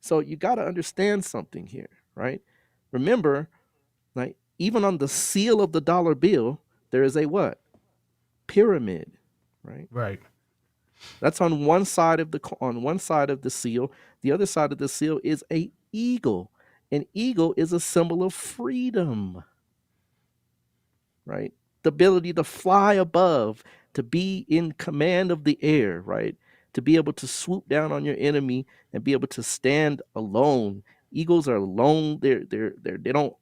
S3: So you got to understand something here, right? Remember, like, even on the seal of the dollar bill, there is a what? Pyramid, right?
S2: Right.
S3: That's on one side of the seal. The other side of the seal is a eagle. An eagle is a symbol of freedom, right? The ability to fly above, to be in command of the air, right? To be able to swoop down on your enemy and be able to stand alone. Eagles are alone. They don't,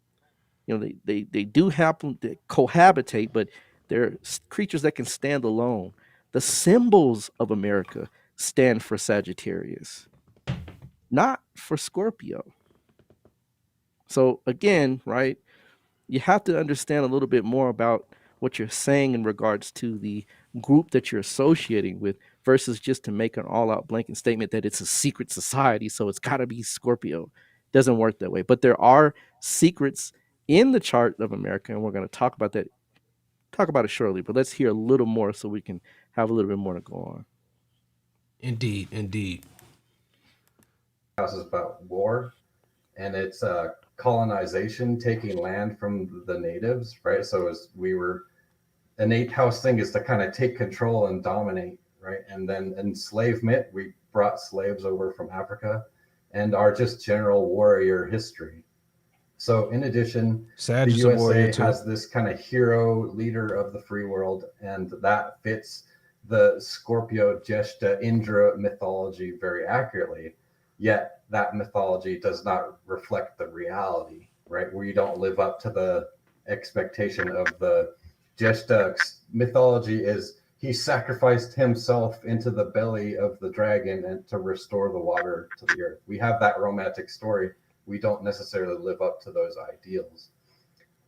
S3: they do happen to cohabitate, but they're creatures that can stand alone. The symbols of America stand for Sagittarius, not for Scorpio. So again, right, you have to understand a little bit more about what you're saying in regards to the group that you're associating with versus just to make an all-out blanket statement that it's a secret society, so it's got to be Scorpio. Doesn't work that way. But there are secrets in the chart of America, and we're going to talk about it shortly. But let's hear a little more so we can have a little bit more to go on.
S2: Indeed. Indeed.
S5: House is about war, and it's colonization, taking land from the natives, right? So an eighth house thing is to kind of take control and dominate, right? And then enslavement, we brought slaves over from Africa, and our just general warrior history. So in addition,
S2: Sag
S5: the
S2: is a warrior
S5: USA
S2: too.
S5: has this kind of hero leader of the free world, and that fits the Scorpio Jeshta Indra mythology very accurately, yet that mythology does not reflect the reality, right? We don't live up to the expectation of the Jeshta mythology. Is he sacrificed himself into the belly of the dragon and to restore the water to the earth. We have that romantic story. We don't necessarily live up to those ideals.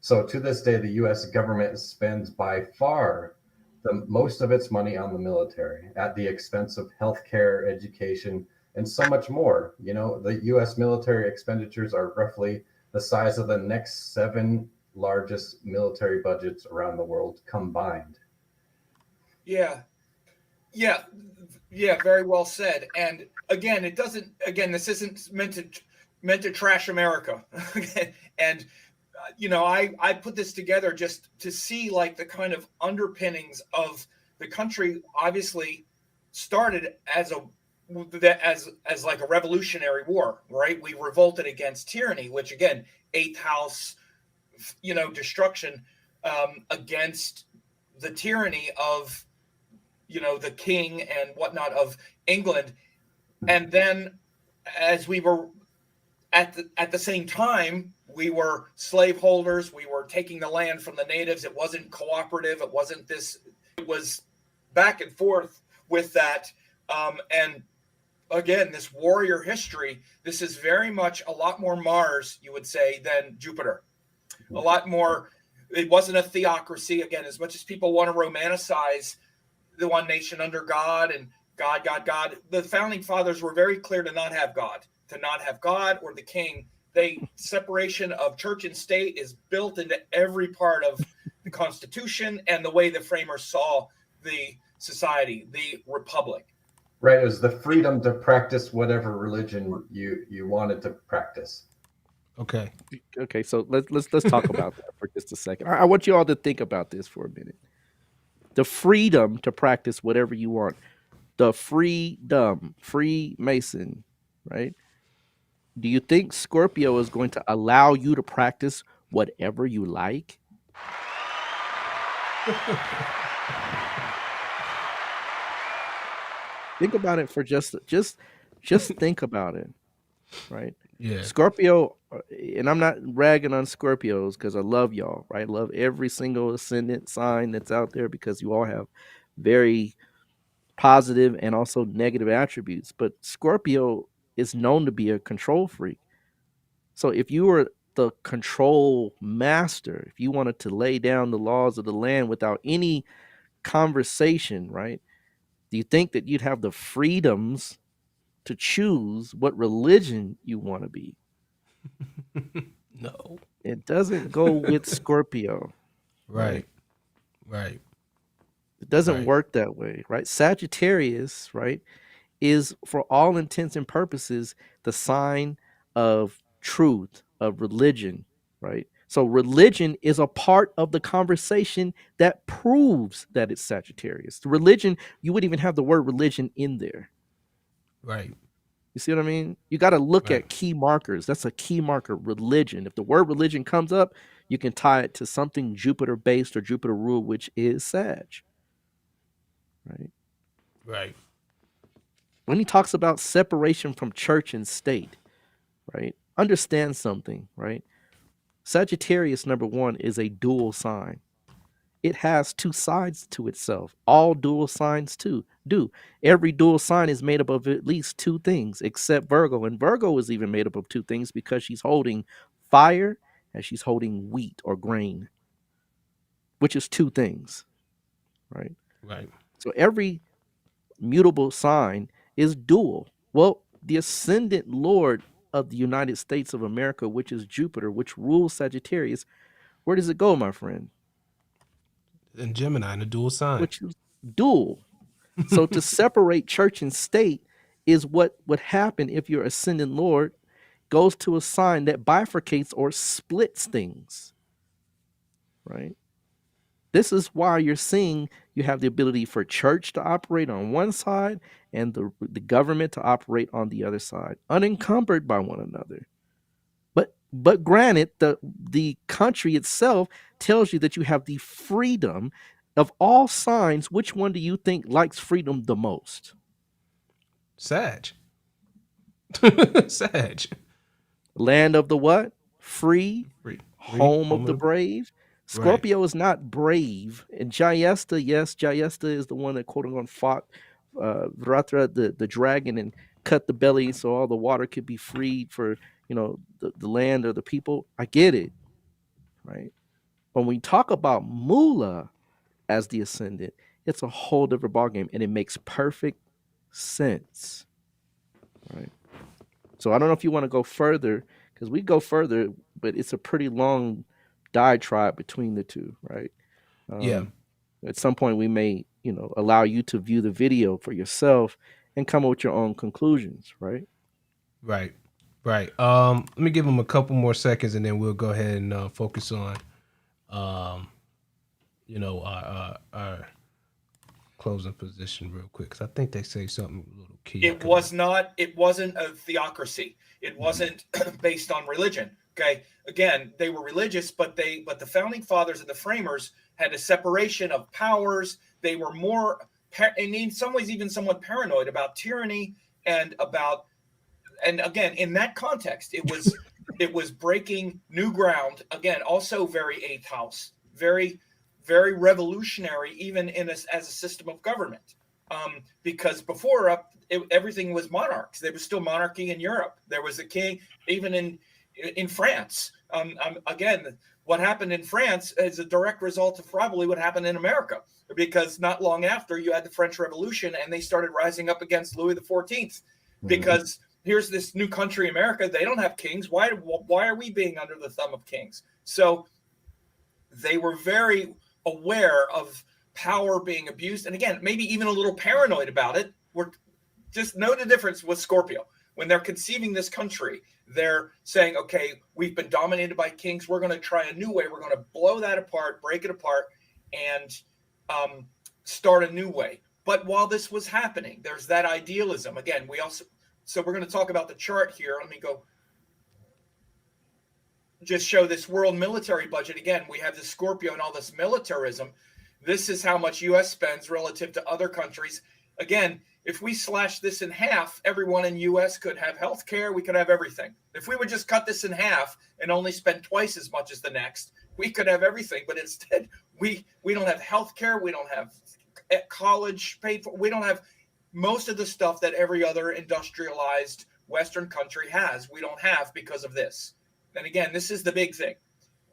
S5: So to this day, the US government spends by far the most of its money on the military at the expense of healthcare, education, and so much more. You know, the US military expenditures are roughly the size of the next 7 largest military budgets around the world combined.
S4: Yeah. Yeah. Yeah. Very well said. And again, it doesn't, again, this isn't meant to trash America. And, you know, I put this together just to see like the kind of underpinnings of the country. Obviously started as like a revolutionary war, right? We revolted against tyranny, which again, eighth house, you know, destruction, against the tyranny of, you know, the king and whatnot of England. And then as we were at the same time, we were slaveholders. We were taking the land from the natives. It wasn't cooperative. It wasn't this. It was back and forth with that. And again, this warrior history, this is very much a lot more Mars, you would say, than Jupiter. A lot more. It wasn't a theocracy. Again, as much as people want to romanticize the one nation under God and God, the founding fathers were very clear to not have God or the king. Separation of church and state is built into every part of the Constitution and the way the framers saw the society, the republic.
S5: Right. It was the freedom to practice whatever religion you wanted to practice.
S2: Okay.
S3: Okay, so let's talk about that for just a second. I want you all to think about this for a minute. The freedom to practice whatever you want. The freedom, Freemason, right? Do you think Scorpio is going to allow you to practice whatever you like? Think about it for just think about it, right?
S2: Yeah.
S3: Scorpio, and I'm not ragging on Scorpios because I love y'all, right? I love every single ascendant sign that's out there because you all have very positive and also negative attributes. But Scorpio is known to be a control freak. So if you were the control master, if you wanted to lay down the laws of the land without any conversation, right? Do you think that you'd have the freedoms to choose what religion you want to be?
S2: No.
S3: It doesn't go with Scorpio.
S2: Right.
S3: It doesn't
S2: Right.
S3: work that way, right? Sagittarius, right, is for all intents and purposes the sign of truth, of religion, right? So religion is a part of the conversation that proves that it's Sagittarius. The religion, you wouldn't even have the word religion in there.
S2: Right.
S3: You see what I mean? You got to look
S2: Right.
S3: at key markers. That's a key marker, religion. If the word religion comes up, you can tie it to something Jupiter based or Jupiter ruled, which is Sag. Right?
S2: Right.
S3: When he talks about separation from church and state, right? Understand something, right? Sagittarius, number one, is a dual sign. It has two sides to itself. All dual signs do. Every dual sign is made up of at least two things, except Virgo. And Virgo is even made up of two things because she's holding fire and she's holding wheat or grain, which is two things, right?
S2: Right.
S3: So every mutable sign is dual. Well, the ascendant lord of the United States of America, which is Jupiter, which rules Sagittarius, where does it go, my friend?
S2: And Gemini in a dual sign.
S3: Which is dual. So to separate church and state is what would happen if your ascendant lord goes to a sign that bifurcates or splits things, right? This is why you're seeing you have the ability for church to operate on one side and the government to operate on the other side, unencumbered by one another. But granted, the country itself tells you that you have the freedom of all signs, which one do you think likes freedom the most?
S2: Sag. Sag.
S3: Land of the what? Free,
S2: Free.
S3: home of
S2: Home
S3: the
S2: of
S3: brave.
S2: right.
S3: Scorpio is not brave. And Jayesta, yes, Jayesta is the one that quote unquote fought Vratra, the dragon, and cut the belly so all the water could be freed for, the land or the people. I get it, right? But when we talk about Mula as the ascendant, it's a whole different ballgame, and it makes perfect sense, right? So I don't know if you want to go further, because we go further, but it's a pretty long diatribe between the two, right?
S2: Yeah.
S3: At some point, we may, allow you to view the video for yourself and come up with your own conclusions, right?
S2: Right. Right. Let me give him a couple more seconds, and then we'll go ahead and focus on, our closing position real quick, because I think they say something a little key.
S4: It wasn't a theocracy. It wasn't based on religion. Okay. Again, they were religious, but the founding fathers and the framers had a separation of powers. They were more, and in some ways, even somewhat paranoid about tyranny and again, in that context, it was breaking new ground. Again, also very eighth house, very, very revolutionary, even as a system of government. Because before everything was monarchs. There was still monarchy in Europe. There was a king, even in France. Again, what happened in France is a direct result of probably what happened in America, because not long after you had the French Revolution, and they started rising up against Louis XIV, because here's this new country, America. They don't have kings. Why are we being under the thumb of kings? So they were very aware of power being abused, and again, maybe even a little paranoid about it. We're just know the difference with Scorpio. When they're conceiving this country, they're saying, okay, we've been dominated by kings. We're going to try a new way. We're going to blow that apart, break it apart, and start a new way. But while this was happening, there's that idealism. Again, so we're going to talk about the chart here. Let me go just show this world military budget. Again, we have this Scorpio and all this militarism. This is how much U.S. spends relative to other countries. Again, if we slash this in half, everyone in U.S. could have health care. We could have everything. If we would just cut this in half and only spend twice as much as the next, we could have everything. But instead, we don't have health care. We don't have college paid for. We don't have most of the stuff that every other industrialized Western country has. We don't have because of this. And again, this is the big thing.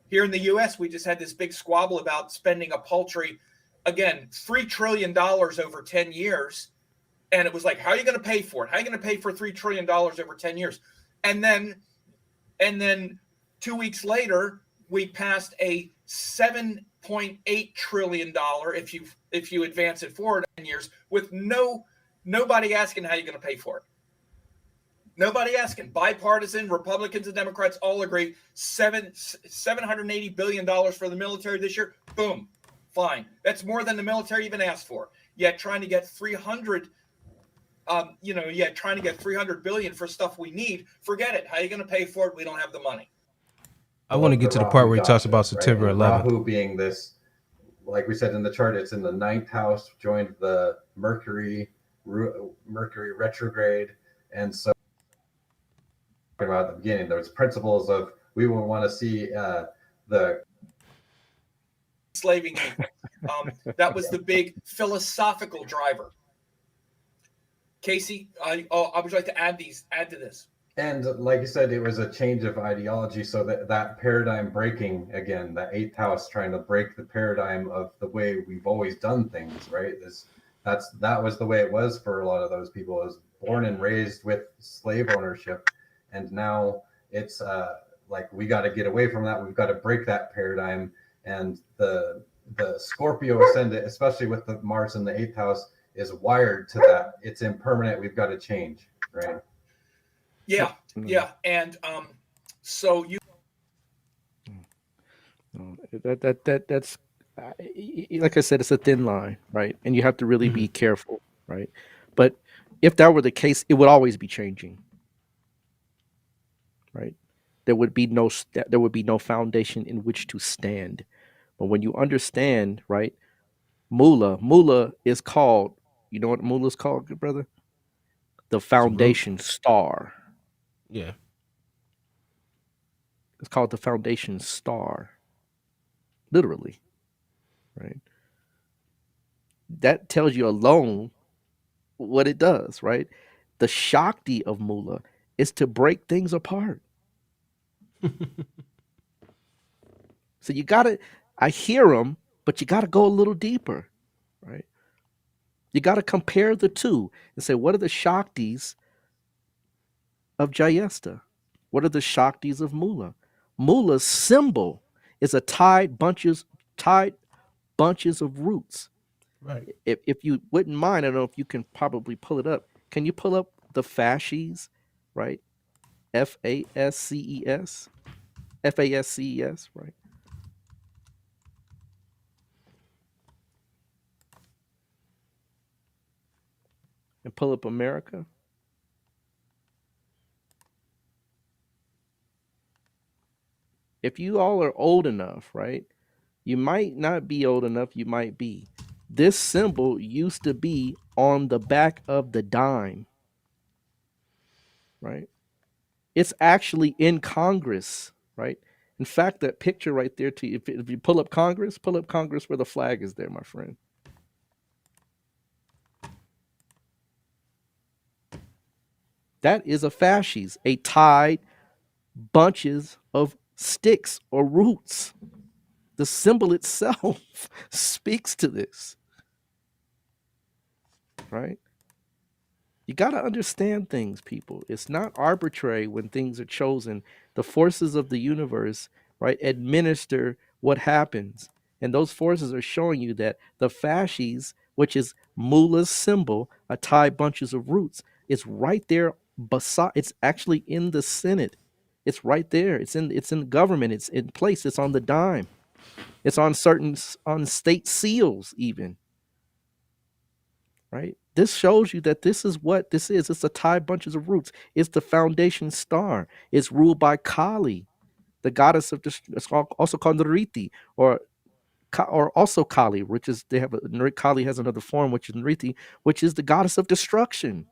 S4: Here in the U.S., we just had this big squabble about spending a paltry, again, $3 trillion over 10 years. And it was like, how are you going to pay for it? How are you going to pay for $3 trillion over 10 years? And then 2 weeks later, we passed a $7.8 trillion, if you advance it forward 10 years, with nobody asking how you're going to pay for it. Nobody asking. Bipartisan, Republicans and Democrats all agree. $780 billion for the military this year. Boom. Fine. That's more than the military even asked for. Yet trying to get 300 billion for stuff we need. Forget it. How are you going to pay for it? We don't have the money.
S2: I want to get to the part where he talks about September 11th.
S5: Rahu being this, like we said in the chart, it's in the 9th house, joined the Mercury retrograde. And so about at the beginning, there was principles of we will want to see the
S4: slaving people. That was the big philosophical driver. Casey, I would like to add to this.
S5: And like you said, it was a change of ideology. So that paradigm breaking, again, the 8th house trying to break the paradigm of the way we've always done things, right? That was the way it was for a lot of those people. It was born and raised with slave ownership. And now it's like we got to get away from that. We've got to break that paradigm. And the Scorpio ascendant, especially with the Mars in the 8th house, is wired to that. It's impermanent. We've got to change, right?
S4: Yeah. And so you.
S3: That's like I said, it's a thin line, right? And you have to really be careful, right? But if that were the case, it would always be changing. Right, there would be no foundation in which to stand. But when you understand, right, Mula is called, you know what Mula is called, good brother? The
S2: It's a root.
S3: foundation star.
S2: Yeah.
S3: It's called the foundation star, literally, right? That tells you alone what it does, right? The Shakti of Mula is to break things apart. So you gotta, I hear them, but you gotta go a little deeper, right? You gotta compare the two and say, what are the Shaktis of Jayesta? What are the Shaktis of Mula? Mula's symbol is a tied bunches of roots.
S2: Right.
S3: If you wouldn't mind, I don't know if you can probably pull it up. Can you pull up the fasces, right? FASCES, FASCES, right? And pull up America. If you all are old enough, right? You might not be old enough, you might be. This symbol used to be on the back of the dime, right? It's actually in Congress, right? In fact, that picture right there, to if you pull up Congress where the flag is there, my friend. That is a fasces, a tied bunches of sticks or roots. The symbol itself speaks to this, right? You got to understand things, people. It's not arbitrary when things are chosen. The forces of the universe, right, administer what happens. And those forces are showing you that the fasces, which is Mula's symbol, a tied bunches of roots, is right there beside, it's actually in the Senate. It's right there. It's in government. It's in place. It's on the dime. It's on on state seals even, right? This shows you that this is what this is. It's a tied bunches of roots. It's the foundation star. It's ruled by Kali, the goddess of it's also called Nriti, or also Kali, which is Kali has another form, which is Nriti, which is the goddess of destruction.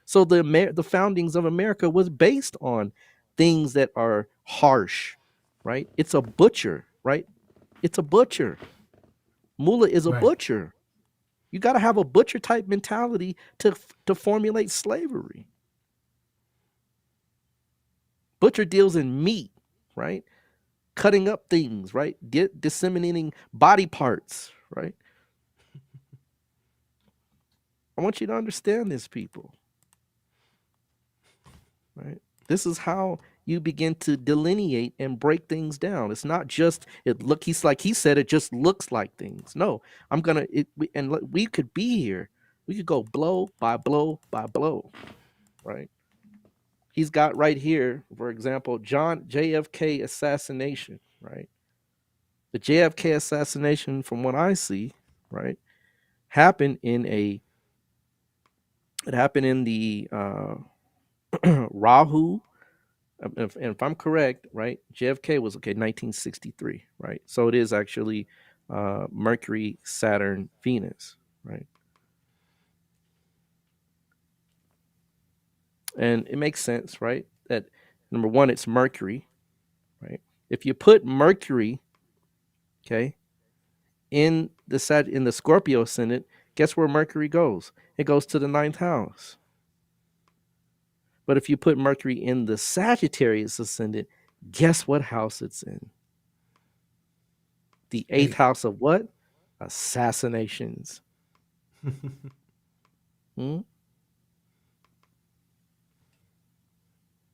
S3: So the foundings of America was based on things that are harsh, right? It's a butcher, right? It's a butcher. Mula is a
S2: Right.
S3: butcher. You got to have a butcher type mentality to formulate slavery. Butcher deals in meat, right? Cutting up things, right? Disseminating body parts, right? I want you to understand this, people, right? This is how you begin to delineate and break things down. It's not just he's like he said, it just looks like things. No, we could be here. We could go blow by blow by blow, right? He's got right here, for example, John JFK assassination, right? The JFK assassination, from what I see, right, happened in the Rahu. If I'm correct, right, JFK was 1963, right? So it is actually Mercury, Saturn, Venus, right? And it makes sense, right? That number one, it's Mercury, right? If you put Mercury, okay, in the Scorpio ascendant, guess where Mercury goes? It goes to the ninth house. But if you put Mercury in the Sagittarius ascendant, guess what house it's in? The eighth house of what? Assassinations. Hmm?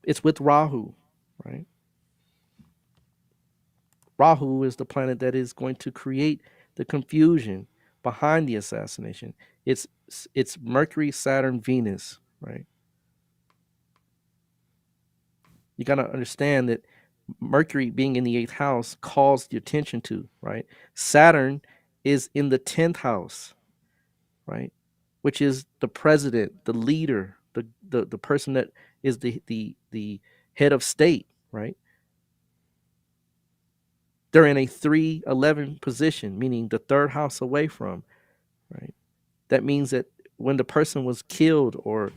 S3: It's with Rahu, right? Rahu is the planet that is going to create the confusion behind the assassination. It's Mercury, Saturn, Venus, right? You got to understand that Mercury being in the eighth house calls the attention to, right? Saturn is in the 10th house, right? Which is the president, the leader, the person that is the head of state, right? They're in a 3-11 position, meaning the third house away from. right? That means that when the person was killed or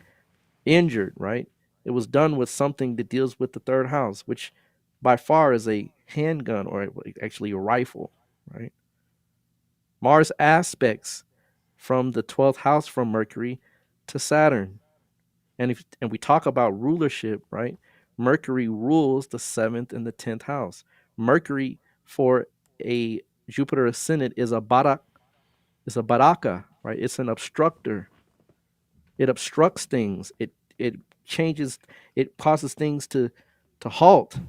S3: injured, right, it was done with something that deals with the third house, which by far is a handgun or actually a rifle, right? Mars aspects from the 12th house from Mercury to Saturn. And we talk about rulership, right? Mercury rules the 7th and the 10th house. Mercury for a Jupiter ascendant is a baraka, right? It's an obstructor. It obstructs things. It changes, it causes things to halt.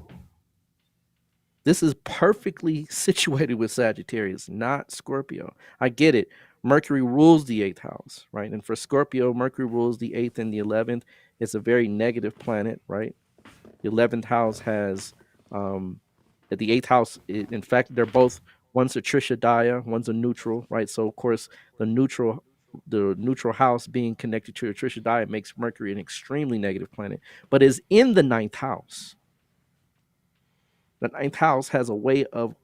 S3: This is perfectly situated with Sagittarius, not Scorpio. I get it. Mercury rules the 8th house, right? And for Scorpio, Mercury rules the 8th and the 11th. It's a very negative planet, right? The 11th house has the 8th house, in fact, they're both, one's a Trisha Daya, one's a neutral, right? So of course the neutral house being connected to a Trisha Daya makes Mercury an extremely negative planet, but is in the 9th house. The 9th house has a way of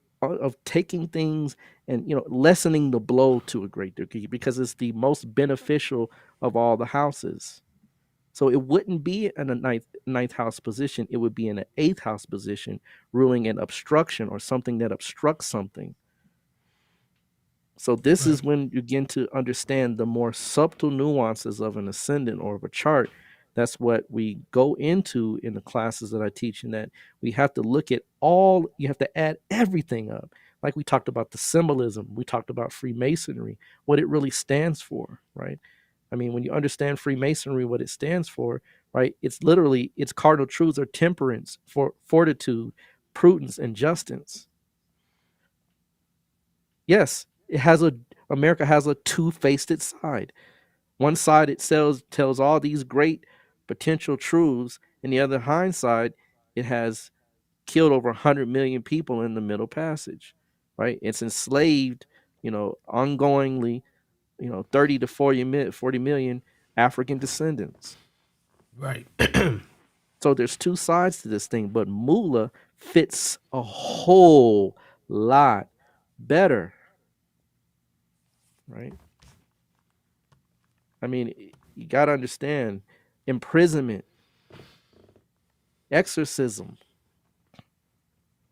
S3: taking things and lessening the blow to a great degree because it's the most beneficial of all the houses. So it wouldn't be in a ninth house position. It would be in an 8th house position, ruling an obstruction or something that obstructs something. So this is when you begin to understand the more subtle nuances of an ascendant or of a chart. That's what we go into in the classes that I teach, in that we have to look at all, you have to add everything up. Like we talked about the symbolism, we talked about Freemasonry, what it really stands for, right? I mean, when you understand Freemasonry, what it stands for, right? It's literally, its cardinal truths are temperance, fortitude, prudence, and justice. Yes, America has a two-faced side. One side it tells all these great potential truths, and the other hindsight, it has killed over 100 million people in the Middle Passage, right? It's enslaved, ongoingly, 30 to 40 million African descendants.
S2: Right.
S3: So there's two sides to this thing, but Mula fits a whole lot better, right? I mean, you got to understand imprisonment, exorcism,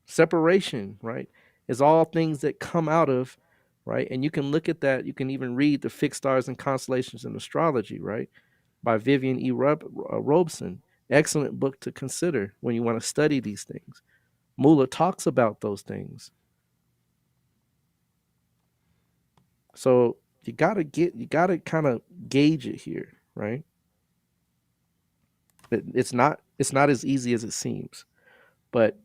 S3: separation, right? Is all things that come out of, right? And you can look at that. You can even read the Fixed Stars and Constellations in Astrology, right? By Vivian E. Robeson. Excellent book to consider when you want to study these things. Mula talks about those things. So you gotta kind of gauge it here, right? It's not as easy as it seems, but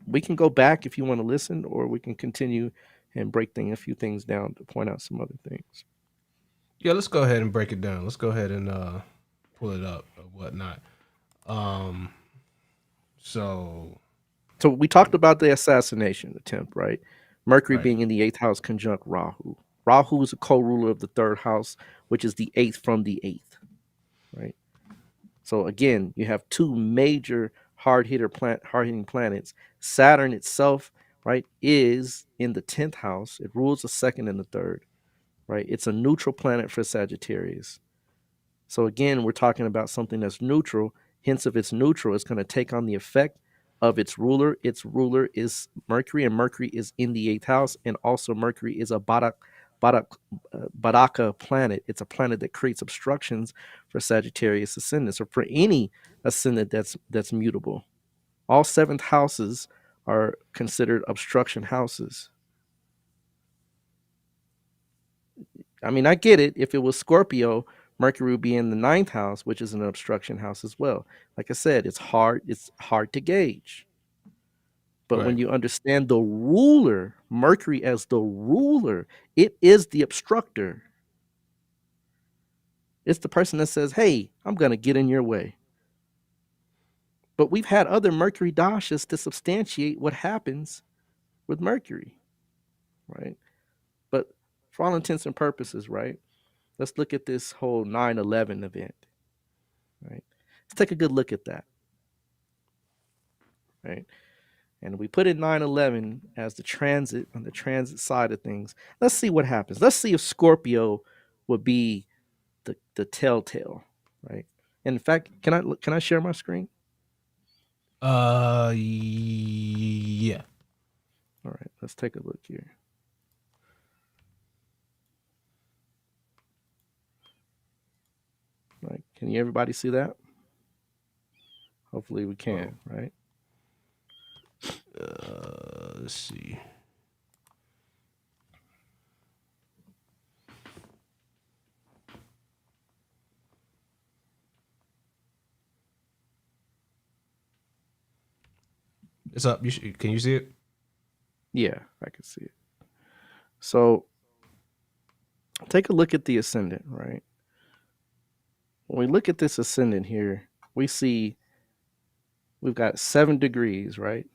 S3: we can go back if you want to listen, or we can continue and break a few things down to point out some other things.
S2: Yeah, let's go ahead and break it down. Let's go ahead and pull it up or whatnot. Um, so
S3: So we talked about the assassination attempt, right? Mercury
S2: right,
S3: being in the 8th house conjunct Rahu. Rahu is a co-ruler of the 3rd house, which is the 8th from the 8th, right? So again, you have two major hard-hitting planets. Saturn itself, right, is in the 10th house. It rules the 2nd and the 3rd, right? It's a neutral planet for Sagittarius. So again, we're talking about something that's neutral. Hence, if it's neutral, it's going to take on the effect of its ruler. Its ruler is Mercury, and Mercury is in the 8th house. And also Mercury is a Baraka planet. It's a planet that creates obstructions for Sagittarius ascendants, or for any ascendant that's mutable. All 7th houses are considered obstruction houses. I mean, I get it. If it was Scorpio, Mercury would be in the 9th house, which is an obstruction house as well. Like I said, it's hard to gauge. But when
S2: right,
S3: you understand the ruler, Mercury as the ruler, it is the obstructor. It's the person that says, hey, I'm going to get in your way. But we've had other Mercury dashas to substantiate what happens with Mercury, right? But for all intents and purposes, right? Let's look at this whole 9/11 event, right? Let's take a good look at that, right? and we put in 9/11 as the transit on the transit side of things. Let's see what happens. Let's see if Scorpio would be the telltale, right? And in fact, can I share my screen?
S2: Yeah.
S3: All right, let's take a look here. Right, can everybody see that? Hopefully we can, right?
S2: Let's see. It's up. Can you see it?
S3: Yeah, I can see it. So take a look at the ascendant, right? When we look at this ascendant here, we see we've got 7 degrees, right,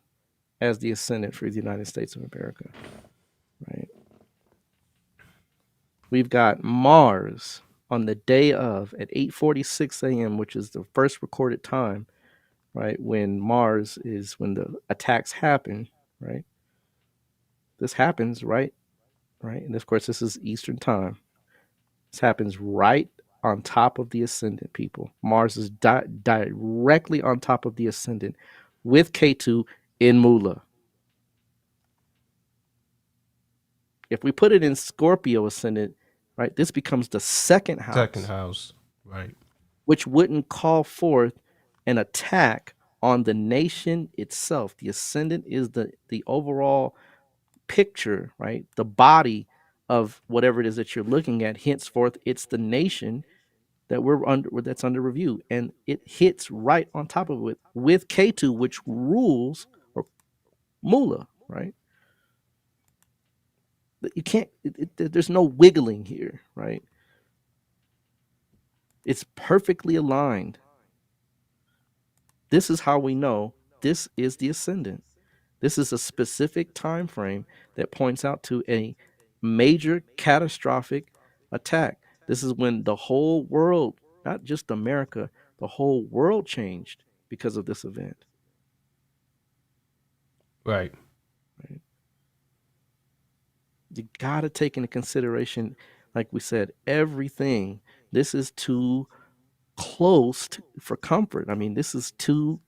S3: as the ascendant for the United States of America, right? We've got Mars on the day of at 8:46 a.m., which is the first recorded time, right, when Mars is when the attacks happen, right? This happens, right? And of course, this is Eastern time. This happens right on top of the ascendant, people. Mars is directly on top of the ascendant with K2 in Mula. If we put it in Scorpio ascendant, right, this becomes the second house.
S2: Second house, right.
S3: Which wouldn't call forth an attack on the nation itself. The ascendant is the overall picture, right? The body of whatever it is that you're looking at. Henceforth, it's the nation that that's under review, and it hits right on top of it with K2, which rules or Mula, right? You can't. There's no wiggling here, right? It's perfectly aligned. This is how we know this is the ascendant. This is a specific time frame that points out to a major catastrophic attack. This is when the whole world, not just America, the whole world changed because of this event.
S2: Right.
S3: You got to take into consideration, like we said, everything. This is too close for comfort. I mean, you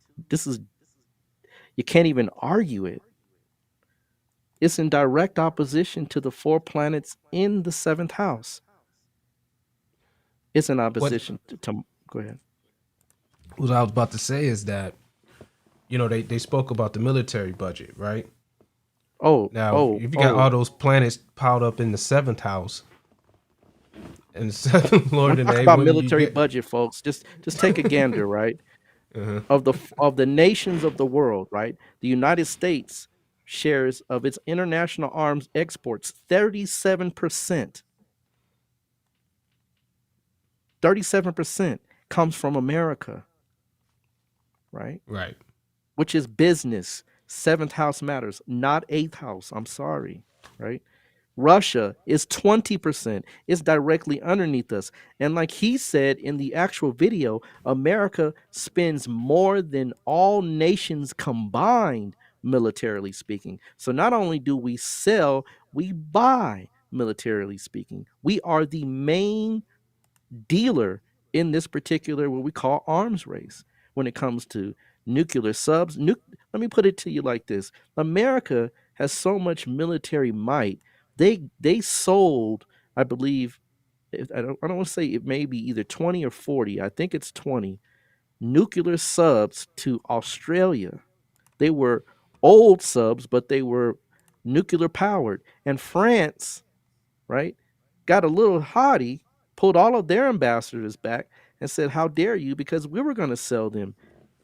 S3: can't even argue it. It's in direct opposition to the 4 planets in the 7th house. It's in opposition to go ahead.
S2: What I was about to say is that, they spoke about the military budget, right? If you got all those planets piled up in the 7th house, and the 7th Lord,
S3: talk about military budget, folks. Just take a gander, right? Of the nations of the world, right? The United States shares of its international arms exports 37%. 37% comes from America, right?
S2: Right.
S3: Which is business. 7th house matters, not 8th house. I'm sorry, right? Russia is 20%. It's directly underneath us. And like he said in the actual video, America spends more than all nations combined, militarily speaking. So not only do we sell, we buy, militarily speaking. We are the main dealer in this particular what we call arms race when it comes to nuclear subs. Let me put it to you like this. America has so much military might. They sold, I believe, I don't want to say it may be either 20 or 40. I think it's 20 nuclear subs to Australia. They were old subs, but they were nuclear powered. And France, right, got a little haughty, pulled all of their ambassadors back and said, how dare you? Because we were going to sell them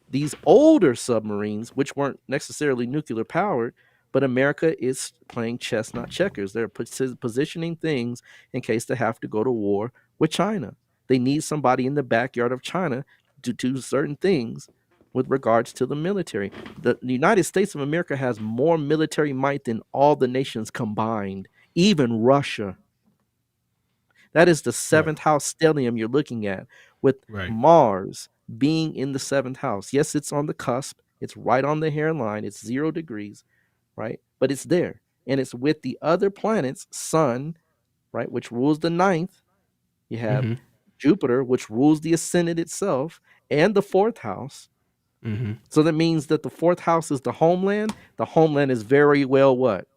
S3: these older submarines, which weren't necessarily nuclear powered, but America is playing chess, not checkers. They're positioning things in case they have to go to war with China. They need somebody in the backyard of China to do certain things with regards to the military. The United States of America has more military might than all the nations combined, even Russia. That is the 7th house stellium you're looking at with Mars being in the 7th house. Yes, it's on the cusp. It's right on the hairline. It's 0 degrees, right? But it's there. And it's with the other planets, Sun, right, which rules the ninth. You have
S2: Mm-hmm.
S3: Jupiter, which rules the ascendant itself, and the fourth house.
S2: Mm-hmm.
S3: So that means that the fourth house is the homeland. The homeland is very well what?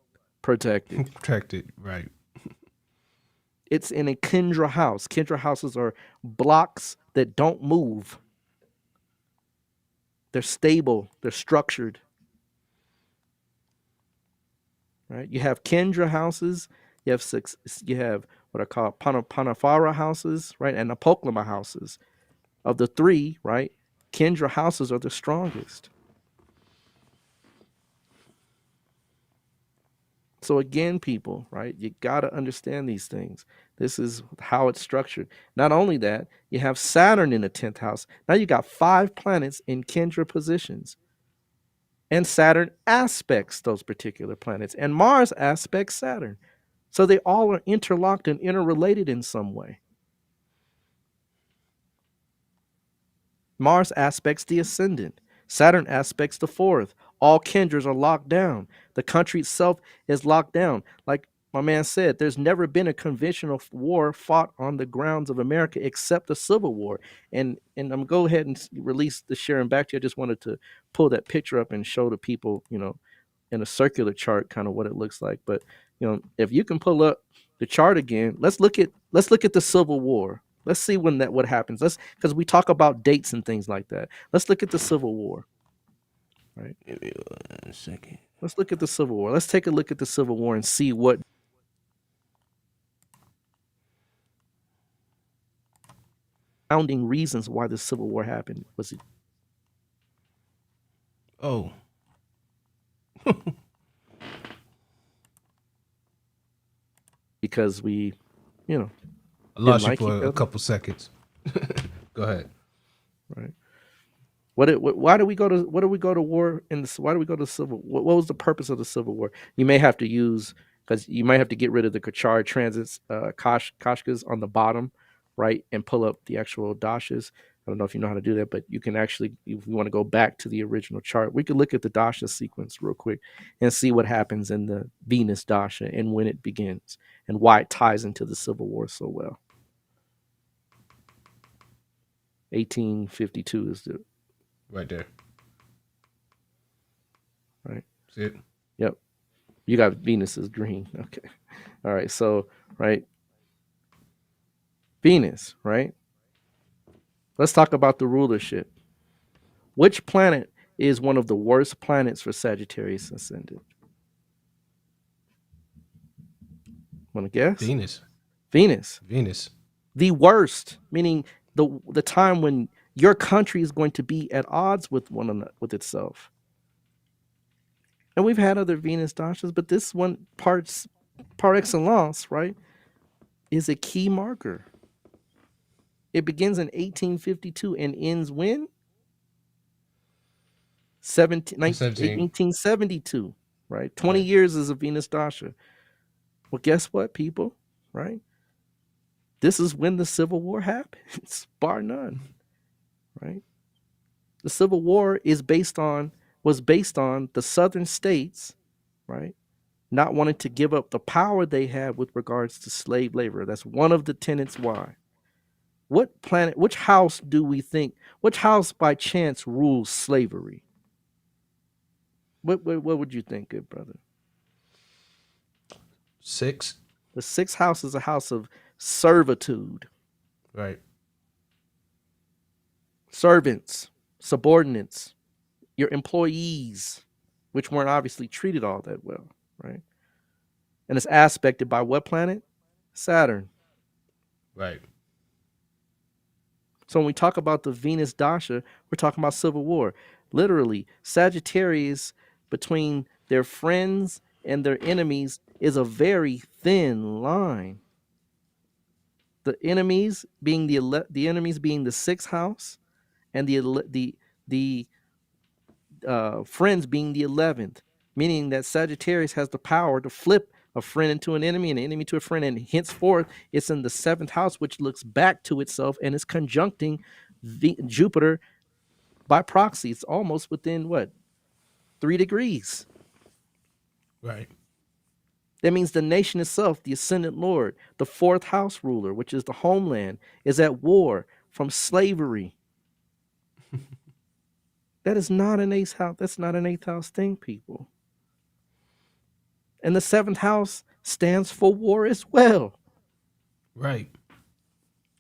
S3: Protected.
S2: Protected, right.
S3: It's in a Kendra house. Kendra houses are blocks that don't move. They're stable. They're structured. Right? You have Kendra houses. You have six. You have what I call Panafara houses, right, and Apoklama houses. Of the three, right, Kendra houses are the strongest. So again, people, right, you got to understand these things. This is how it's structured. Not only that, you have Saturn in the 10th house. Now you got 5 planets in Kendra positions. And Saturn aspects those particular planets. And Mars aspects Saturn. So they all are interlocked and interrelated in some way. Mars aspects the ascendant. Saturn aspects the fourth. All Kendras are locked down. The country itself is locked down. Like my man said, there's never been a conventional war fought on the grounds of America except the Civil War. And I'm gonna go ahead and release the sharing back to you. I just wanted to pull that picture up and show the people, in a circular chart, kind of what it looks like. But if you can pull up the chart again, let's look at the Civil War. Let's see what happens. Because we talk about dates and things like that. Let's look at the Civil War. Right.
S2: Give me 1 second.
S3: Let's look at the Civil War. Let's take a look at the Civil War and see what founding reasons why the Civil War happened. Was it
S2: Oh,
S3: because we,
S2: I lost you
S3: like each
S2: for a
S3: other?
S2: couple seconds. Go ahead.
S3: right? Why do we go to war in this? Why do we go to civil? What was the purpose of the Civil War? You may have to use because you might have to get rid of the Kachar transits, Kashkas on the bottom, right, and pull up the actual dashas. I don't know if you know how to do that, but you can actually, if you want to go back to the original chart, we could look at the dasha sequence real quick and see what happens in the Venus dasha and when it begins and why it ties into the Civil War so well. 1852 is the
S2: Right there.
S3: right.
S2: See it?
S3: Yep. You got Venus is green. Okay. All right. So, right. Venus, right? Let's talk about the rulership. Which planet is one of the worst planets for Sagittarius ascendant? Want to guess?
S2: Venus.
S3: Venus. The worst, meaning the time when your country is going to be at odds with one another, with itself. And we've had other Venus dashas, but this one par excellence, right, is a key marker. It begins in 1852 and ends when? 1872, right? 20 years is a Venus dasha. Well, guess what, people, right? This is when the Civil War happens, bar none, right? The Civil War was based on the southern states, right, not wanting to give up the power they had with regards to slave labor. That's one of the tenets why. What planet, which house by chance rules slavery? What would you think, good brother?
S2: 6.
S3: The 6th house is a house of servitude.
S2: Right.
S3: Servants, subordinates, your employees, which weren't obviously treated all that well, right? And it's aspected by what planet? Saturn.
S2: Right.
S3: So when we talk about the Venus dasha, we're talking about Civil War. Literally, Sagittarius between their friends and their enemies is a very thin line. The enemies being the 6th house, and the friends being the 11th, meaning that Sagittarius has the power to flip a friend into an enemy and an enemy to a friend, and henceforth it's in the 7th house, which looks back to itself and is conjuncting Jupiter by proxy, it's almost within what, 3 degrees.
S2: Right.
S3: That means the nation itself, the ascendant Lord, the fourth house ruler, which is the homeland, is at war from slavery. That is not an eighth house. That's not an eighth house thing, people. And the seventh house stands for war as well.
S2: Right.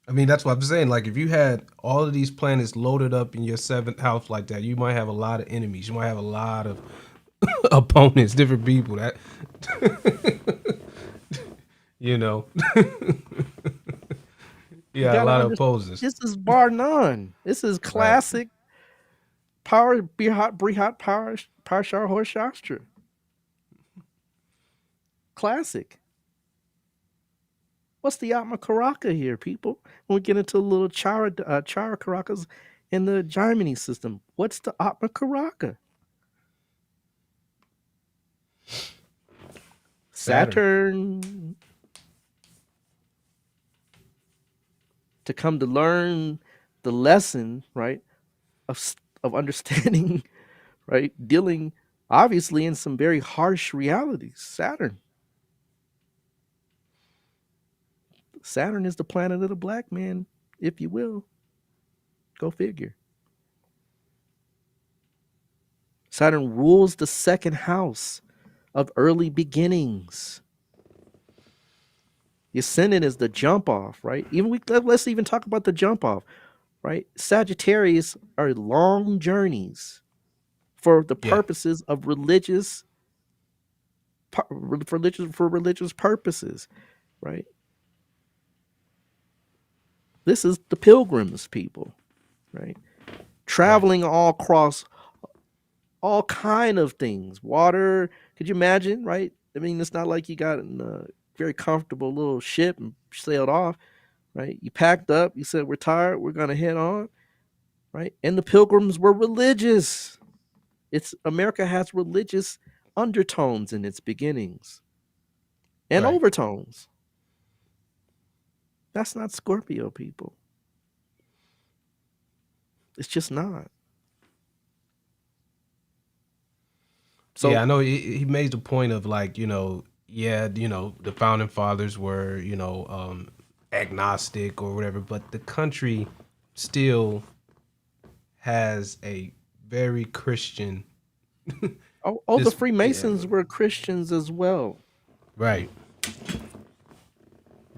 S2: I mean, that's what I'm saying. Like, if you had all of these planets loaded up in your seventh house like that, you might have a lot of enemies. You might have a lot of opponents, different people that, you know, yeah, a lot of opposers.
S3: This is bar none. This is classic power, Brihat power, Parshar Horshastra. Classic. What's the Atma Karaka here, people? When we get into a little Chara Karakas in the Germany system, what's the Atma Karaka? Saturn. To come to learn the lesson, right, of understanding, right, dealing obviously in some very harsh realities. Saturn is the planet of the black man, if you will. Go figure. Saturn rules the second house of early beginnings. The ascendant is the jump off, right? Let's even talk about the jump off, right? Sagittarius are long journeys for the purposes of religious purposes, right? This is the pilgrims, people, right? Traveling all across all kind of things. Water, could you imagine, right? I mean, it's not like you got in a very comfortable little ship and sailed off, right? You packed up, you said, we're tired, we're going to head on, right? And the pilgrims were religious. America has religious undertones in its beginnings and overtones. That's not Scorpio, people. It's just not.
S2: So yeah, I know he made the point of like, you know, the founding fathers were, agnostic or whatever, but the country still has a very Christian.
S3: The Freemasons were Christians as well.
S2: Right.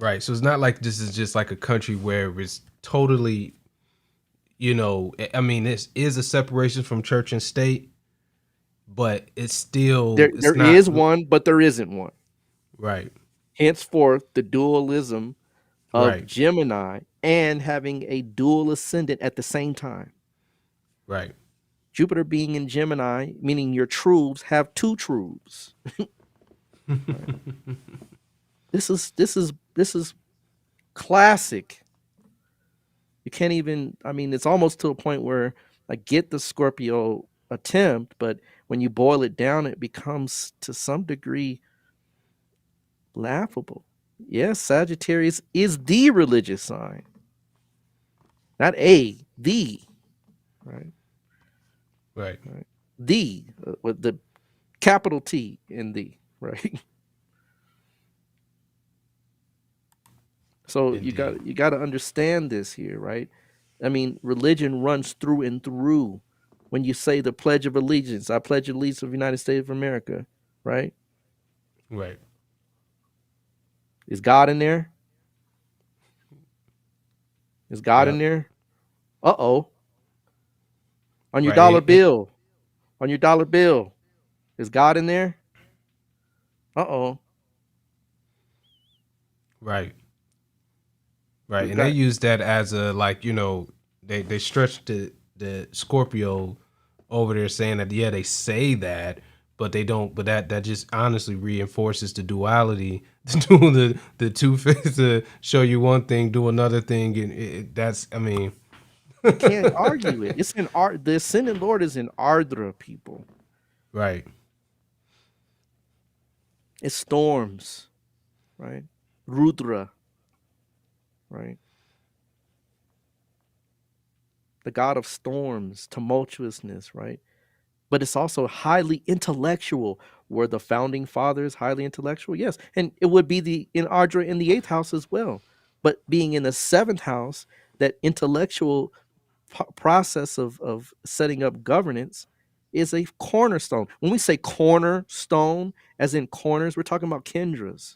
S2: Right. So it's not like this is just like a country where it's totally, I mean, this is a separation from church and state, but it's still
S3: there is one, but there isn't one.
S2: Right.
S3: Henceforth, the dualism of Gemini and having a dual ascendant at the same time.
S2: Right.
S3: Jupiter being in Gemini, meaning your truths have two truths. Right. This is classic. You can't even, I mean, it's almost to a point where I get the Scorpio attempt, but when you boil it down, it becomes to some degree laughable. Yes, Sagittarius is the religious sign. Not the. Right.
S2: Right.
S3: The, with the capital T in the, right? So indeed. you got to understand this here, right? I mean, religion runs through and through. When you say the Pledge of Allegiance, I pledge allegiance to the United States of America, right?
S2: Right.
S3: Is God in there? Is God in there? Uh-oh. On your dollar bill. On your dollar bill. Is God in there? Uh-oh.
S2: Right. Right. And they use that as a, like, they stretch the Scorpio over there saying that, they say that, but they don't, but that just honestly reinforces the duality, to do the two faces, to show you one thing, do another thing. And that's, I mean,
S3: you can't argue it. It's in the Ascendant Lord is in Ardra, people.
S2: Right.
S3: It storms, right? Rudra, right? the god of storms, tumultuousness, right? But it's also highly intellectual. Were the founding fathers highly intellectual? Yes. And it would be the in Ardra in the eighth house as well. But being in the seventh house, that intellectual process of setting up governance is a cornerstone. When we say cornerstone, as in corners, we're talking about Kendras.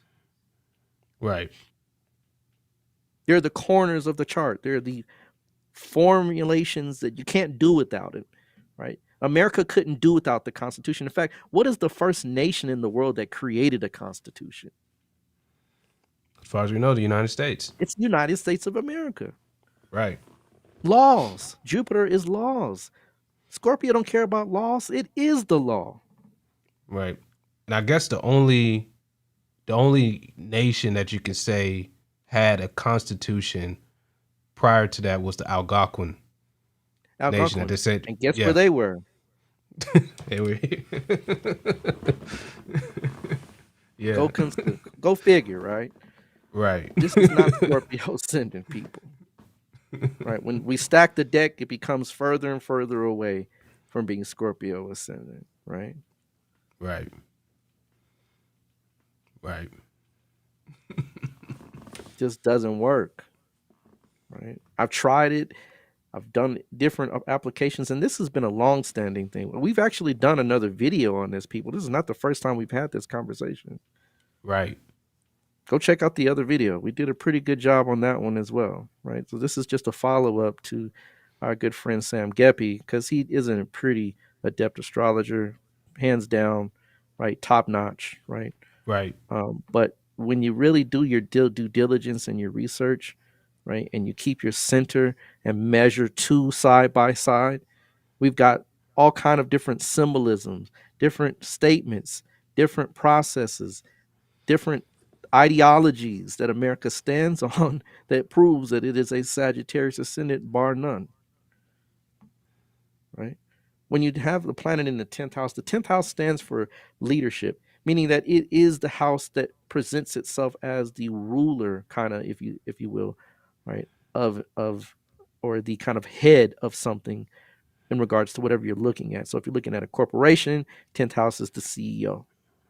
S2: Right.
S3: They're the corners of the chart. They're the formulations that you can't do without it, right? America couldn't do without the Constitution. In fact, what is the first nation in the world that created a Constitution?
S2: As far as we know, the United States.
S3: It's the United States of America.
S2: Right.
S3: Laws. Jupiter is laws. Scorpio don't care about laws. It is the law.
S2: Right. And I guess the only nation that you can say had a constitution prior to that was the Algonquin nation. That they said,
S3: and guess where they were?
S2: They were. Yeah.
S3: Go figure, right?
S2: Right.
S3: This is not Scorpio ascendant, people. Right. When we stack the deck, it becomes further and further away from being Scorpio ascendant, right?
S2: Right. Right.
S3: Just doesn't work. Right. I've tried it. I've done different applications, and this has been a long-standing thing. We've actually done another video on this, people. This is not the first time we've had this conversation.
S2: Right.
S3: Go check out the other video. We did a pretty good job on that one as well, right? So this is just a follow-up to our good friend Sam Geppi, because he is a pretty adept astrologer, hands down, right? Top-notch, right?
S2: Right.
S3: But when you really do your due diligence and your research, right, and you keep your center and measure two side by side, we've got all kind of different symbolisms, different statements, different processes, different ideologies that America stands on that proves that it is a Sagittarius ascendant, bar none. Right? When you have the planet in the 10th house stands for leadership, meaning that it is the house that presents itself as the ruler, kind of, if you will, right, of or the kind of head of something in regards to whatever you're looking at. So if you're looking at a corporation, 10th house is the CEO,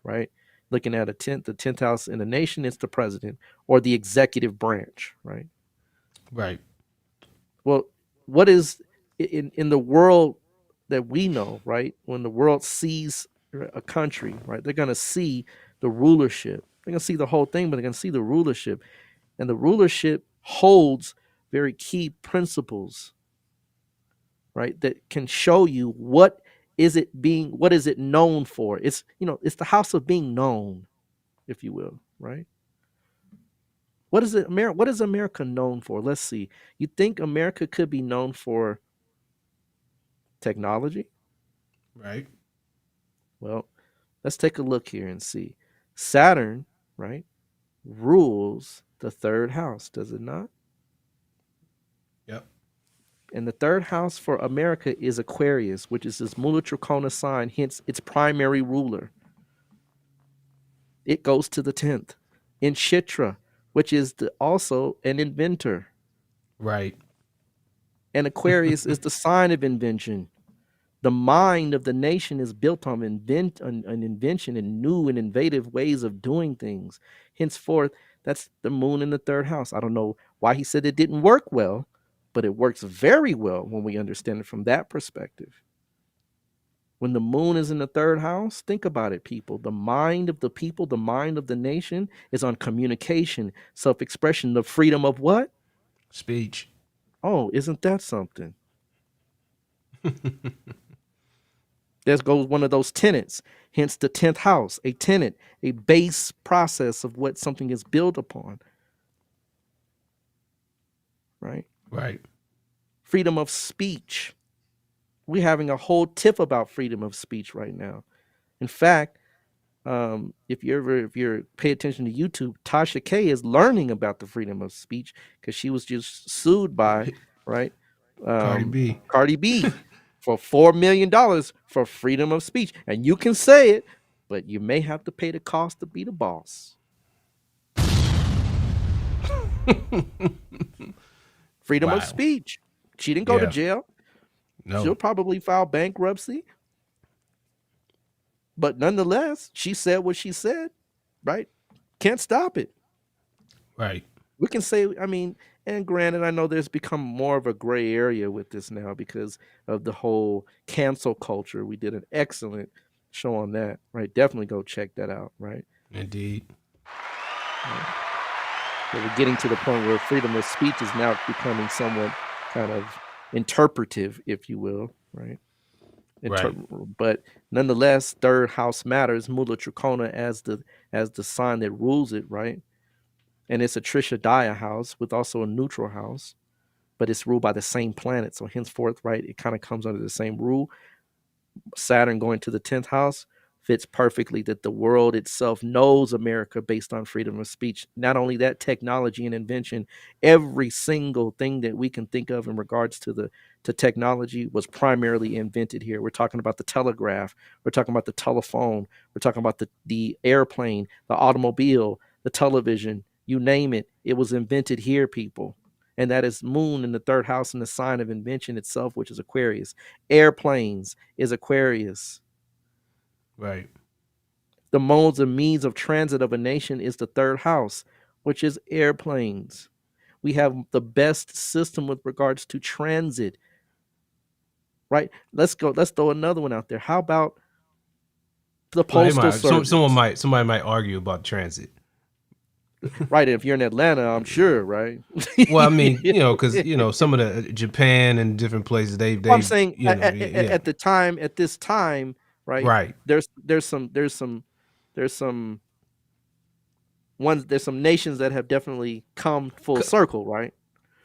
S3: right? Looking at the 10th house in a nation, it's the president or the executive branch, right?
S2: Right.
S3: Well, what is in the world that we know, right? When the world sees a country, right, they're going to see the rulership. They're going to see the whole thing, but they're going to see the rulership. And the rulership holds very key principles, right, that can show you what is it known for. It's the house of being known, if you will, right? What is America known for? Let's see. You think America could be known for technology?
S2: Right.
S3: Well, let's take a look here and see. Saturn, right, rules the third house, does it not?
S2: Yep.
S3: And the third house for America is Aquarius, which is this Mula Trachona sign, hence its primary ruler. It goes to the 10th. In Chitra, which is also an inventor.
S2: Right.
S3: And Aquarius is the sign of invention. The mind of the nation is built on an invention and new and innovative ways of doing things. Henceforth, that's the moon in the third house. I don't know why he said it didn't work well, but it works very well when we understand it from that perspective. When the moon is in the third house, think about it, people. The mind of the people, the mind of the nation is on communication, self-expression, the freedom of what?
S2: Speech.
S3: Oh, isn't that something? There goes one of those tenets, hence the 10th house, a tenet, a base process of what something is built upon. Right?
S2: Right.
S3: Freedom of speech. We're having a whole tiff about freedom of speech right now. In fact, if you pay attention to YouTube, Tasha K is learning about the freedom of speech because she was just sued by, right? Cardi B for $4 million for freedom of speech. And you can say it, but you may have to pay the cost to be the boss. Freedom of speech. She didn't go to
S2: Yeah.
S3: jail.
S2: No.
S3: She'll probably file bankruptcy, but nonetheless, she said what she said, right? Can't stop it.
S2: Right.
S3: We can say, I mean, and granted, I know there's become more of a gray area with this now because of the whole cancel culture. We did an excellent show on that, right? Definitely go check that out, right?
S2: Indeed.
S3: So we're getting to the point where freedom of speech is now becoming somewhat kind of interpretive, if you will, right?
S2: Right.
S3: But nonetheless, third house matters. Mula Trikona as the sign that rules it, right? And it's a Trisha Daya house with also a neutral house, but it's ruled by the same planet. So henceforth, right, it kind of comes under the same rule. Saturn going to the 10th house fits perfectly that the world itself knows America based on freedom of speech. Not only that, technology and invention, every single thing that we can think of in regards to technology was primarily invented here. We're talking about the telegraph, we're talking about the telephone, we're talking about the airplane, the automobile, the television, you name it. It was invented here, people. And that is Moon in the third house and the sign of invention itself, which is Aquarius. Airplanes is Aquarius.
S2: Right.
S3: The modes and means of transit of a nation is the third house, which is airplanes. We have the best system with regards to transit, right? Let's throw another one out there. How about the
S2: Well,
S3: postal service?
S2: somebody might argue about transit.
S3: Right, if you're in Atlanta, I'm sure, right?
S2: Well, I mean, because some of the Japan and different places they
S3: Well, I'm saying
S2: yeah.
S3: at this time, right?
S2: Right.
S3: There's some ones, there's some nations that have definitely come full circle, right?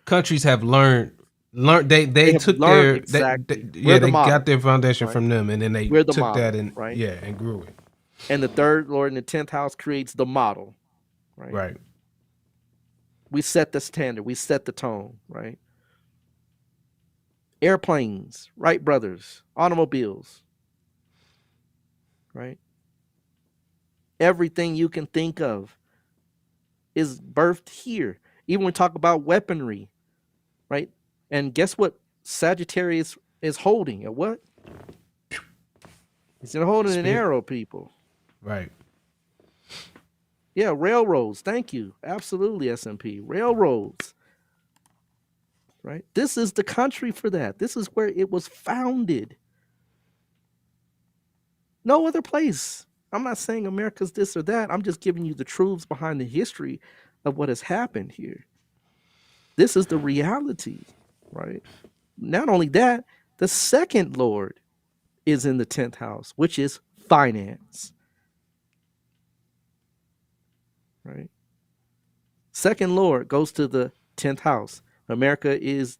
S2: Countries have learned they
S3: have
S2: took
S3: learned
S2: their
S3: exactly.
S2: yeah,
S3: We're the
S2: they got
S3: model,
S2: their foundation
S3: right?
S2: from them, and then they
S3: We're the
S2: took that
S3: model,
S2: and
S3: right?
S2: and grew it.
S3: And the third lord in the 10th house creates the model, right?
S2: Right.
S3: We set the standard, we set the tone, right? Airplanes, Wright brothers, automobiles, right? Everything you can think of is birthed here. Even when we talk about weaponry, right? And guess what Sagittarius is holding? A what? He's holding an
S2: Spear.
S3: arrow, people.
S2: Right.
S3: Yeah, railroads. Thank you. Absolutely, SMP. Railroads. Right? This is the country for that. This is where it was founded. No other place. I'm not saying America's this or that. I'm just giving you the truths behind the history of what has happened here. This is the reality, right? Not only that, the second lord is in the 10th house, which is finance. Right? Second lord goes to the 10th house. America is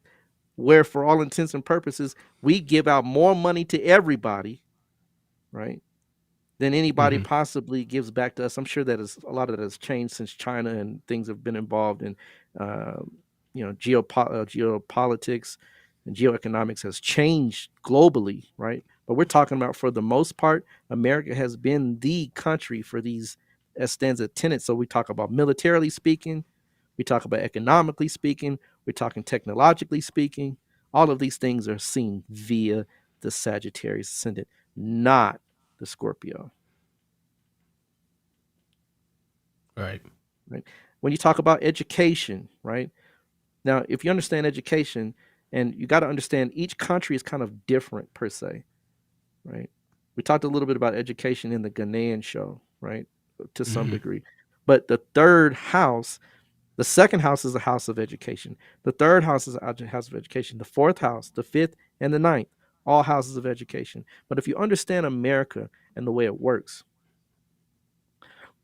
S3: where, for all intents and purposes, we give out more money to everybody, right, than anybody possibly gives back to us. I'm sure that a lot of that has changed since China and things have been involved in, geopolitics and geoeconomics has changed globally, right? But we're talking about, for the most part, America has been the country for these as stands as tenants. So we talk about militarily speaking, we talk about economically speaking, we're talking technologically speaking. All of these things are seen via the Sagittarius ascendant, not the Scorpio.
S2: Right.
S3: Right. When you talk about education, right? Now, if you understand education, and you got to understand each country is kind of different per se, right? We talked a little bit about education in the Ghanaian show, right? To some degree. But the third house, the second house is a house of education. The third house is a house of education. The fourth house, the fifth, and the ninth, all houses of education. But if you understand America and the way it works,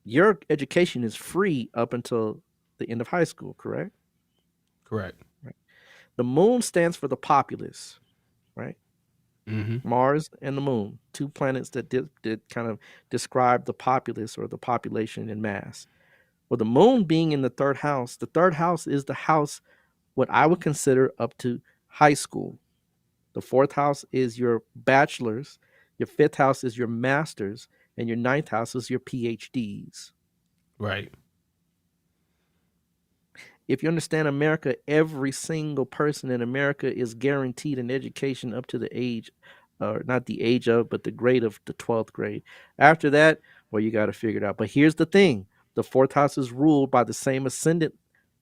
S3: your education is free up until the end of high school, correct?
S2: Correct.
S3: Right. The moon stands for the populace, right? Mars and the moon, two planets that did kind of describe the populace or the population in mass. Well, the moon being in the third house is the house what I would consider up to high school. The fourth house is your bachelor's, your fifth house is your master's, and your ninth house is your PhDs.
S2: Right.
S3: If you understand America, every single person in America is guaranteed an education up to the age, or not the age of, but the grade of the 12th grade. After that, well, you got to figure it out. But here's the thing: the fourth house is ruled by the same ascendant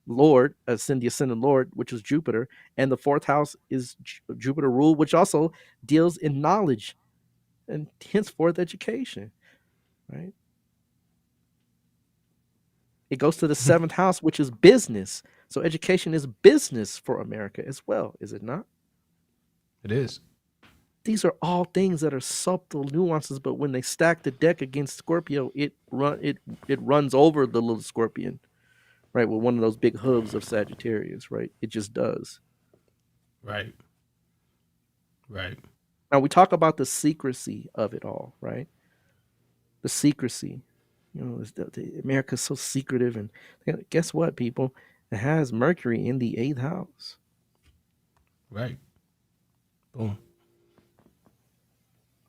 S3: Lord, the ascendant Lord, which is Jupiter, and the fourth house is Jupiter ruled, which also deals in knowledge and henceforth education, right? It goes to the seventh house, which is business. So education is business for America as well, is it not?
S2: It is.
S3: These are all things that are subtle nuances, but when they stack the deck against Scorpio, it runs over the little scorpion, right? With one of those big hooves of Sagittarius, right? It just does.
S2: Right. Right.
S3: Now we talk about the secrecy of it all, right? The secrecy. America's so secretive, and guess what, people? It has Mercury in the 8th house.
S2: Right. Boom.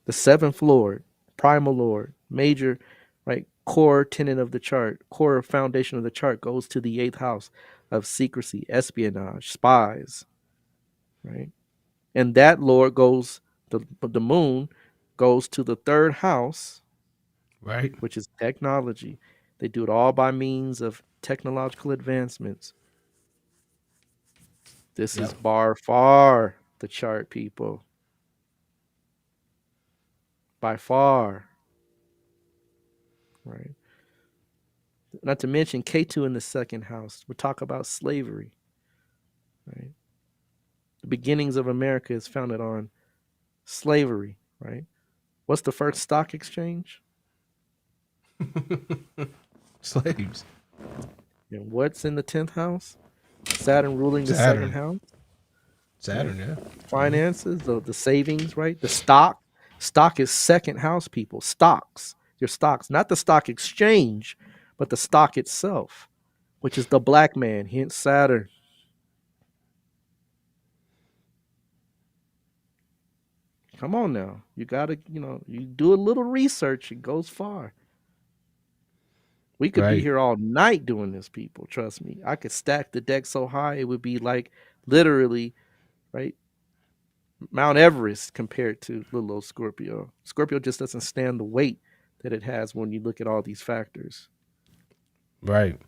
S3: The 7th Lord, primal Lord, major, right, core tenet of the chart, core foundation of the chart goes to the 8th house of secrecy, espionage, spies, right? And that Lord goes, the moon goes to the 3rd house,
S2: Right.
S3: which is technology. They do it all by means of technological advancements. This is by far the chart, people. By far. Right. Not to mention K2 in the 2nd house. We'll talk about slavery. Right. The beginnings of America is founded on slavery. Right. What's the first stock exchange?
S2: Slaves.
S3: And what's in the 10th house? Saturn ruling the
S2: Saturn.
S3: 2nd house.
S2: Saturn,
S3: Right?
S2: yeah.
S3: Finances, the savings, right? The stock. Stock is 2nd house, people. Stocks. Your stocks. Not the stock exchange, but the stock itself, which is the black man, hence Saturn. Come on now. You got to, you do a little research. It goes far. We could be
S2: Right.
S3: here all night doing this, people. Trust me. I could stack the deck so high, it would be like literally, right? Mount Everest compared to little old Scorpio. Scorpio just doesn't stand the weight that it has when you look at all these factors.
S2: Right.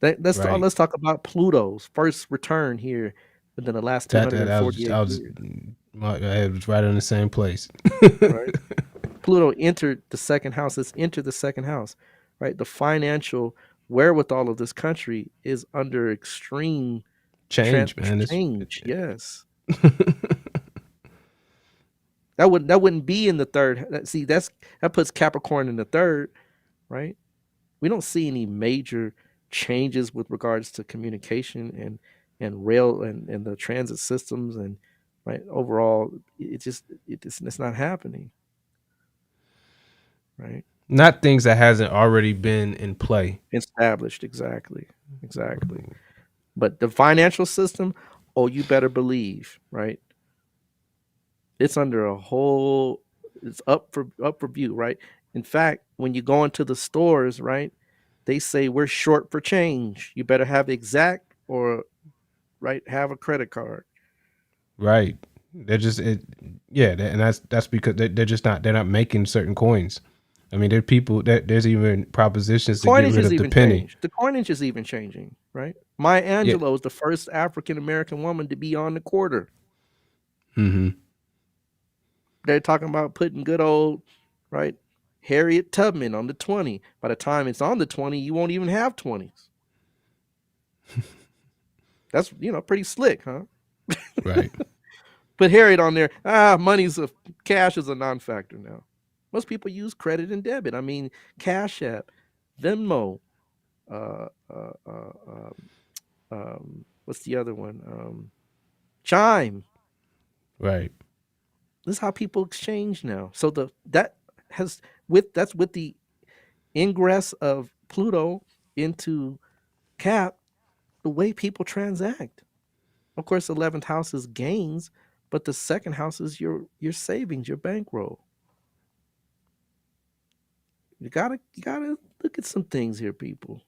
S3: Let's talk about Pluto's first return here within the last 248 years.
S2: My head was right in the same place.
S3: Right? Pluto entered the 2nd house. It's entered the 2nd house, right? The financial wherewithal of this country is under extreme
S2: Change, man.
S3: change. Yes. That wouldn't be in the 3rd. See, that puts Capricorn in the 3rd, right? We don't see any major changes with regards to communication and rail and the transit systems, and right overall it's not happening, right?
S2: Not things that hasn't already been in play.
S3: Established. Exactly. But the financial system, oh, you better believe, right? It's under it's up for view, right? In fact, when you go into the stores, right, they say we're short for change. You better have exact or right have a credit card.
S2: Right. They're just and that's because they're not making certain coins. I mean, there are people that there's even propositions to get rid of the penny.
S3: Changed. The coinage is even changing, right? Maya Angelou is the first African American woman to be on the quarter.
S2: Mm-hmm.
S3: They're talking about putting good old, right, Harriet Tubman on the 20. By the time it's on the 20, you won't even have 20s. That's, pretty slick, huh?
S2: Right.
S3: Put Harriet on there. Cash is a non-factor now. Most people use credit and debit. I mean, Cash App, Venmo, what's the other one? Chime.
S2: Right.
S3: This is how people exchange now. So that's with the ingress of Pluto into Cap, the way people transact. Of course, 11th house is gains, but the 2nd house is your savings, your bankroll. You gotta look at some things here, people.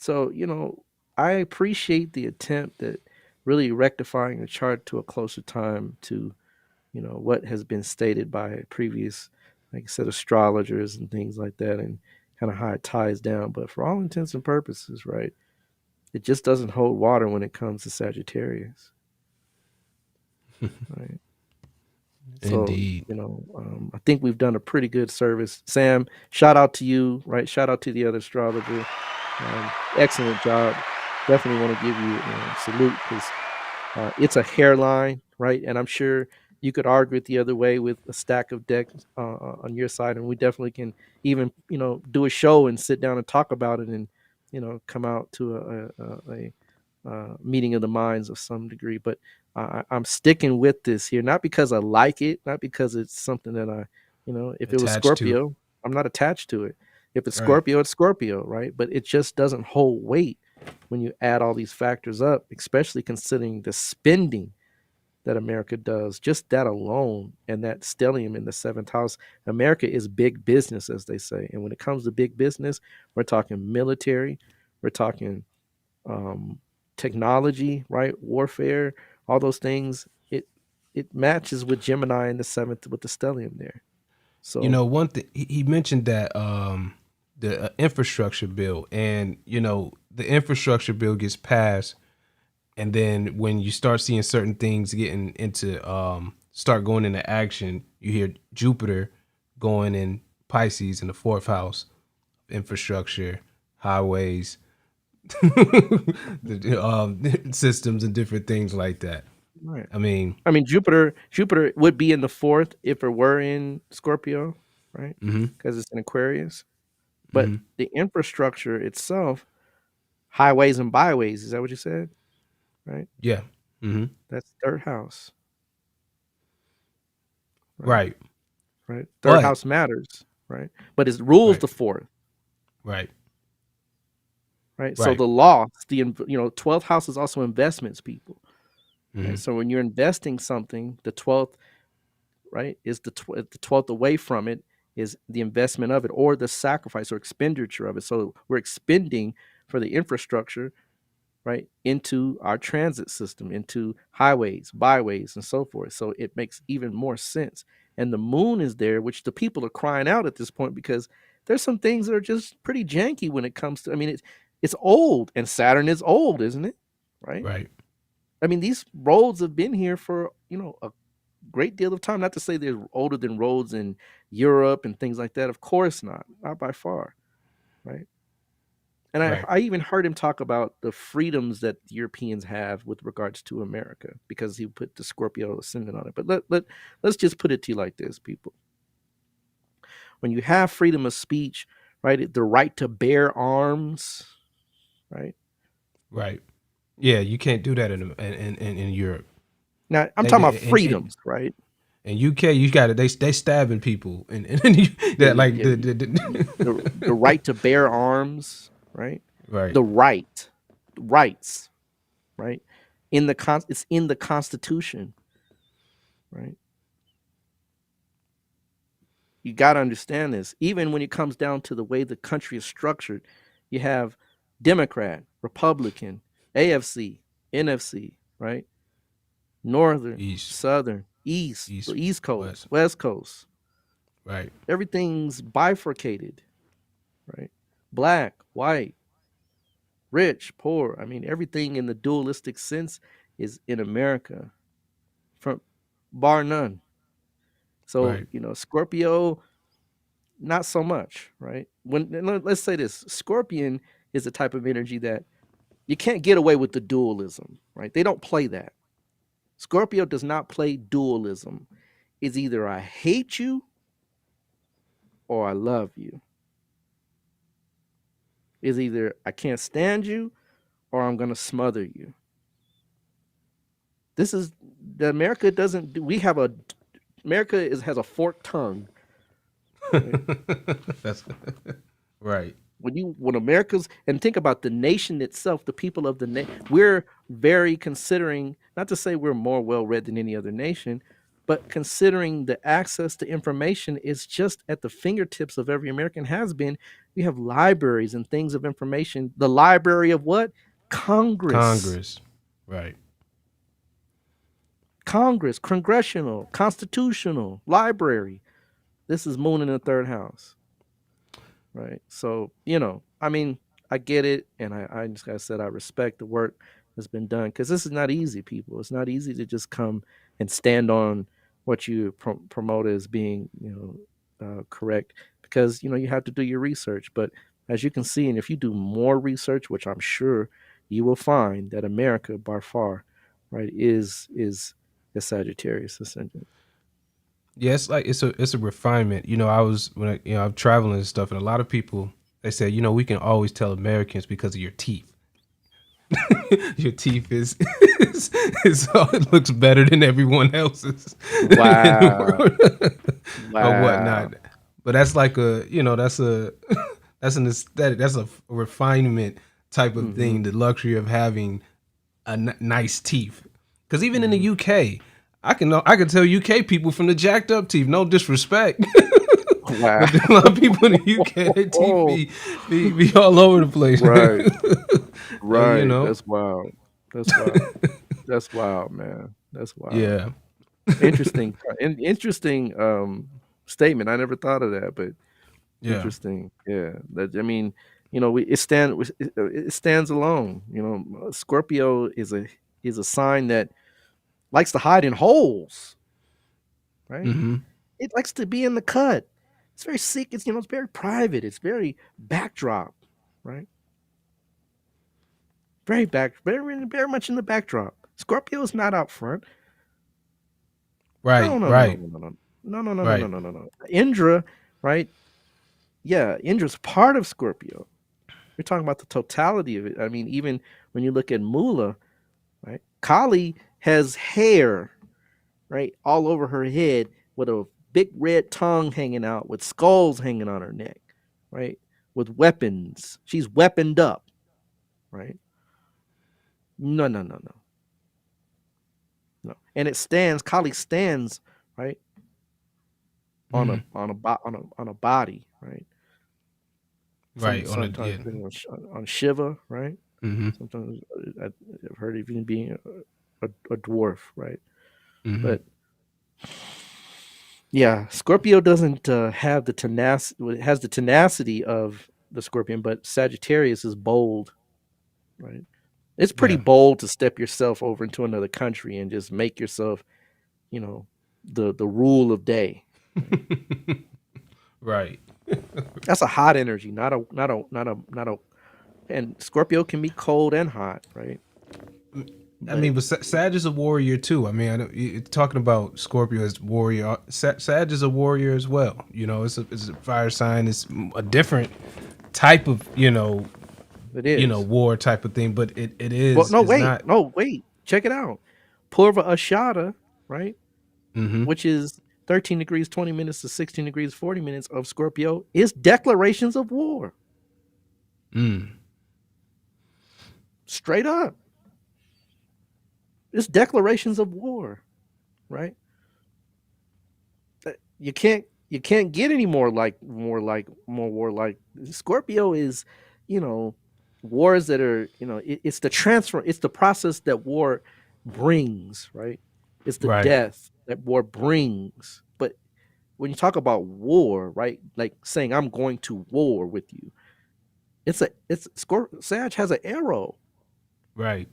S3: So, I appreciate the attempt at really rectifying the chart to a closer time to, what has been stated by previous, like I said, astrologers and things like that, and kind of how it ties down. But for all intents and purposes, right, it just doesn't hold water when it comes to Sagittarius, right? So,
S2: Indeed.
S3: I think we've done a pretty good service. Sam, shout out to you, right? Shout out to the other astrologer. Excellent job. Definitely want to give you a salute, because it's a hairline, right? And I'm sure you could argue it the other way with a stack of decks on your side, and we definitely can even, do a show and sit down and talk about it, and come out to a meeting of the minds of some degree. But I'm sticking with this here, not because I like it, not because it's something that if it was
S2: Attached to.
S3: Scorpio, I'm not attached to it. If it's
S2: Right.
S3: Scorpio, it's Scorpio, right? But it just doesn't hold weight when you add all these factors up, especially considering the spending that America does. Just that alone, and that stellium in the seventh house. America is big business, as they say. And when it comes to big business, we're talking military, we're talking technology, right? Warfare, all those things. It matches with Gemini in the seventh with the stellium there. So
S2: One thing he mentioned that the infrastructure bill, and the infrastructure bill gets passed, and then when you start seeing certain things getting into start going into action, you hear Jupiter going in Pisces in the fourth house, infrastructure, highways, the, systems and different things like that.
S3: right.
S2: I mean,
S3: Jupiter would be in the fourth if it were in Scorpio, right?
S2: mhm,
S3: Because it's in Aquarius. But
S2: mhm.
S3: the infrastructure itself, highways and byways, is that what you said? Right?
S2: Yeah. Mm-hmm.
S3: That's third house.
S2: Right.
S3: Right. Third
S2: But
S3: house matters, right? But it rules
S2: right,
S3: the fourth,
S2: right,
S3: right? So
S2: right.
S3: the loss, 12th house is also investments, people.
S2: Mm-hmm.
S3: Right? So when you're investing something, the 12th, right, is the 12th away from it is the investment of it, or the sacrifice or expenditure of it. So we're expending for the infrastructure, right, into our transit system, into highways, byways, and so forth. So it makes even more sense. And the moon is there, which the people are crying out at this point, because there's some things that are just pretty janky when it comes to, it's old, and Saturn is old, isn't it? Right.
S2: Right.
S3: These roads have been here for, a great deal of time. Not to say they're older than roads in Europe and things like that. Of course not by far. Right. And
S2: Right.
S3: I even heard him talk about the freedoms that the Europeans have with regards to America, because he put the Scorpio ascendant on it. But let's just put it to you like this, people. When you have freedom of speech, right, the right to bear arms, right?
S2: Right. Yeah, you can't do that in Europe.
S3: Now, I'm
S2: They,
S3: talking about
S2: they
S3: freedoms, right?
S2: in UK, you got it. They stabbing people, and that like
S3: Yeah. The right to bear arms, right?
S2: right.
S3: The rights, right? It's in the Constitution, right? You got to understand this. Even when it comes down to the way the country is structured, you have Democrat, Republican, AFC, NFC, right? Northern,
S2: East,
S3: Southern, East,
S2: East,
S3: the East Coast,
S2: West.
S3: West Coast.
S2: Right.
S3: Everything's bifurcated, right? Black, white, rich, poor. Everything in the dualistic sense is in America, from bar none. So,
S2: Right.
S3: Scorpio, not so much, right? Let's say this, Scorpion is a type of energy that you can't get away with the dualism, right? They don't play that. Scorpio does not play dualism. It's either I hate you or I love you. It's either I can't stand you or I'm going to smother you. This is the America doesn't do. America has a forked tongue.
S2: That's right.
S3: When America's, and think about the nation itself, the people of the nation, we're very considering, not to say we're more well-read than any other nation, but considering the access to information is just at the fingertips of every American, has been. We have libraries and things of information. The library of what? Congress.
S2: Right.
S3: Congress, congressional, constitutional, library. This is moon in the third house. Right. So, I mean, I get it. And I just gotta say, I respect the work that's been done, because this is not easy, people. It's not easy to just come and stand on what you promote as being, correct, because, you have to do your research. But as you can see, and if you do more research, which I'm sure you will find, that America by far, right, is a Sagittarius ascendant.
S2: Yeah, it's a refinement. I'm traveling and stuff, and a lot of people, they say, we can always tell Americans because of your teeth. Your teeth is it looks better than everyone else's.
S3: Wow.
S2: Or whatnot. But that's like that's an aesthetic, that's a refinement type of thing, the luxury of having nice teeth. Because even in the UK, I can tell UK people from the jacked up teeth. No disrespect.
S3: Wow.
S2: But a lot of people in the UK, their teeth be all over the place.
S3: Right. Right.
S2: That's
S3: wild. That's wild, man. That's wild.
S2: Yeah.
S3: Interesting statement. I never thought of that, but interesting. Yeah. It stands alone. Scorpio is a sign that likes to hide in holes. Right?
S2: Mm-hmm.
S3: It likes to be in the cut. It's very secret. It's very private. It's very backdrop, right? Very much in the backdrop. Scorpio is not out front.
S2: Right.
S3: No. Indra, right? Yeah, Indra's part of Scorpio. We're talking about the totality of it. I mean, even when you look at Mula, right? Kali has hair, right, all over her head with a big red tongue hanging out, with skulls hanging on her neck, right? With weapons. She's weaponed up, right? No. And Kali stands, right, on a body, right?
S2: Right.
S3: Sometimes on Shiva, right?
S2: Mm-hmm.
S3: Sometimes I've heard of even being a dwarf, right?
S2: Mm-hmm.
S3: But yeah, Scorpio doesn't have the tenacity. It has the tenacity of the Scorpion, but Sagittarius is bold, right? It's pretty bold to step yourself over into another country and just make yourself, the rule of day.
S2: Right.
S3: That's a hot energy, not a. And Scorpio can be cold and hot, right?
S2: But Sag is a warrior too. I mean, you're talking about Scorpio as warrior. Sag is a warrior as well. It's a fire sign. It's a different type of,
S3: it is,
S2: war type of thing. But it is.
S3: Well, wait. Check it out. Purva Ashada, right?
S2: Mm-hmm.
S3: Which is 13 degrees 20 minutes to 16 degrees 40 minutes of Scorpio, is declarations of war. Straight up. It's declarations of war, right? You can't get any more warlike. Scorpio is, wars that are, it's the transfer, it's the process that war brings, right? It's the death that war brings. But when you talk about war, right, like saying I'm going to war with you, Sag has an arrow,
S2: right?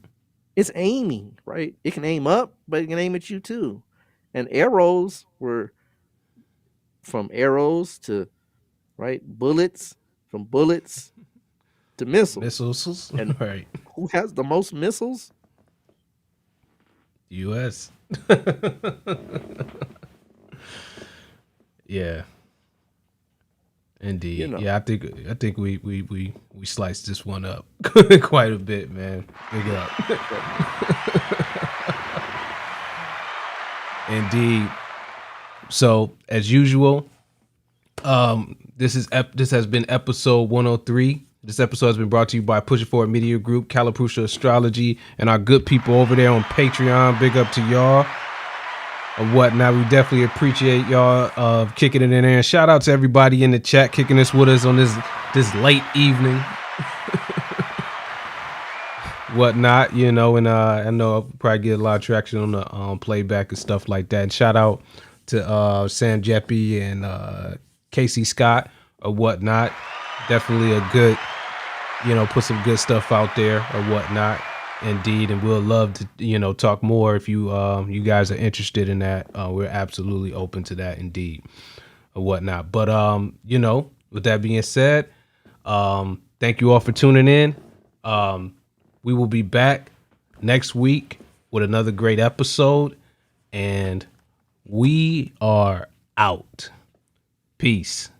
S3: It's aiming, right? It can aim up, but it can aim at you too. And arrows were from arrows to, right, bullets, from bullets to missiles. And
S2: right.
S3: Who has the most missiles?
S2: U.S. Yeah. Indeed. Yeah, I think we sliced this one up quite a bit, man. Big up. Indeed. So, as usual, this has been episode 103. This episode has been brought to you by Push It Forward Media Group, Calipusha Astrology, and our good people over there on Patreon. Big up to y'all. or whatnot. We definitely appreciate y'all kicking it in there. And shout out to everybody in the chat kicking this with us on this late evening. Whatnot, you know, and I know I'll probably get a lot of traction on the playback and stuff like that. And shout out to Sam Geppi and Casey Scott or whatnot. Definitely a good, you know, put some good stuff out there or whatnot. Indeed, and we'll love to, you know, talk more if you you guys are interested in that. We're absolutely open to that, indeed, or whatnot. But you know, with that being said, thank you all for tuning in. We will be back next week with another great episode, and we are out. Peace.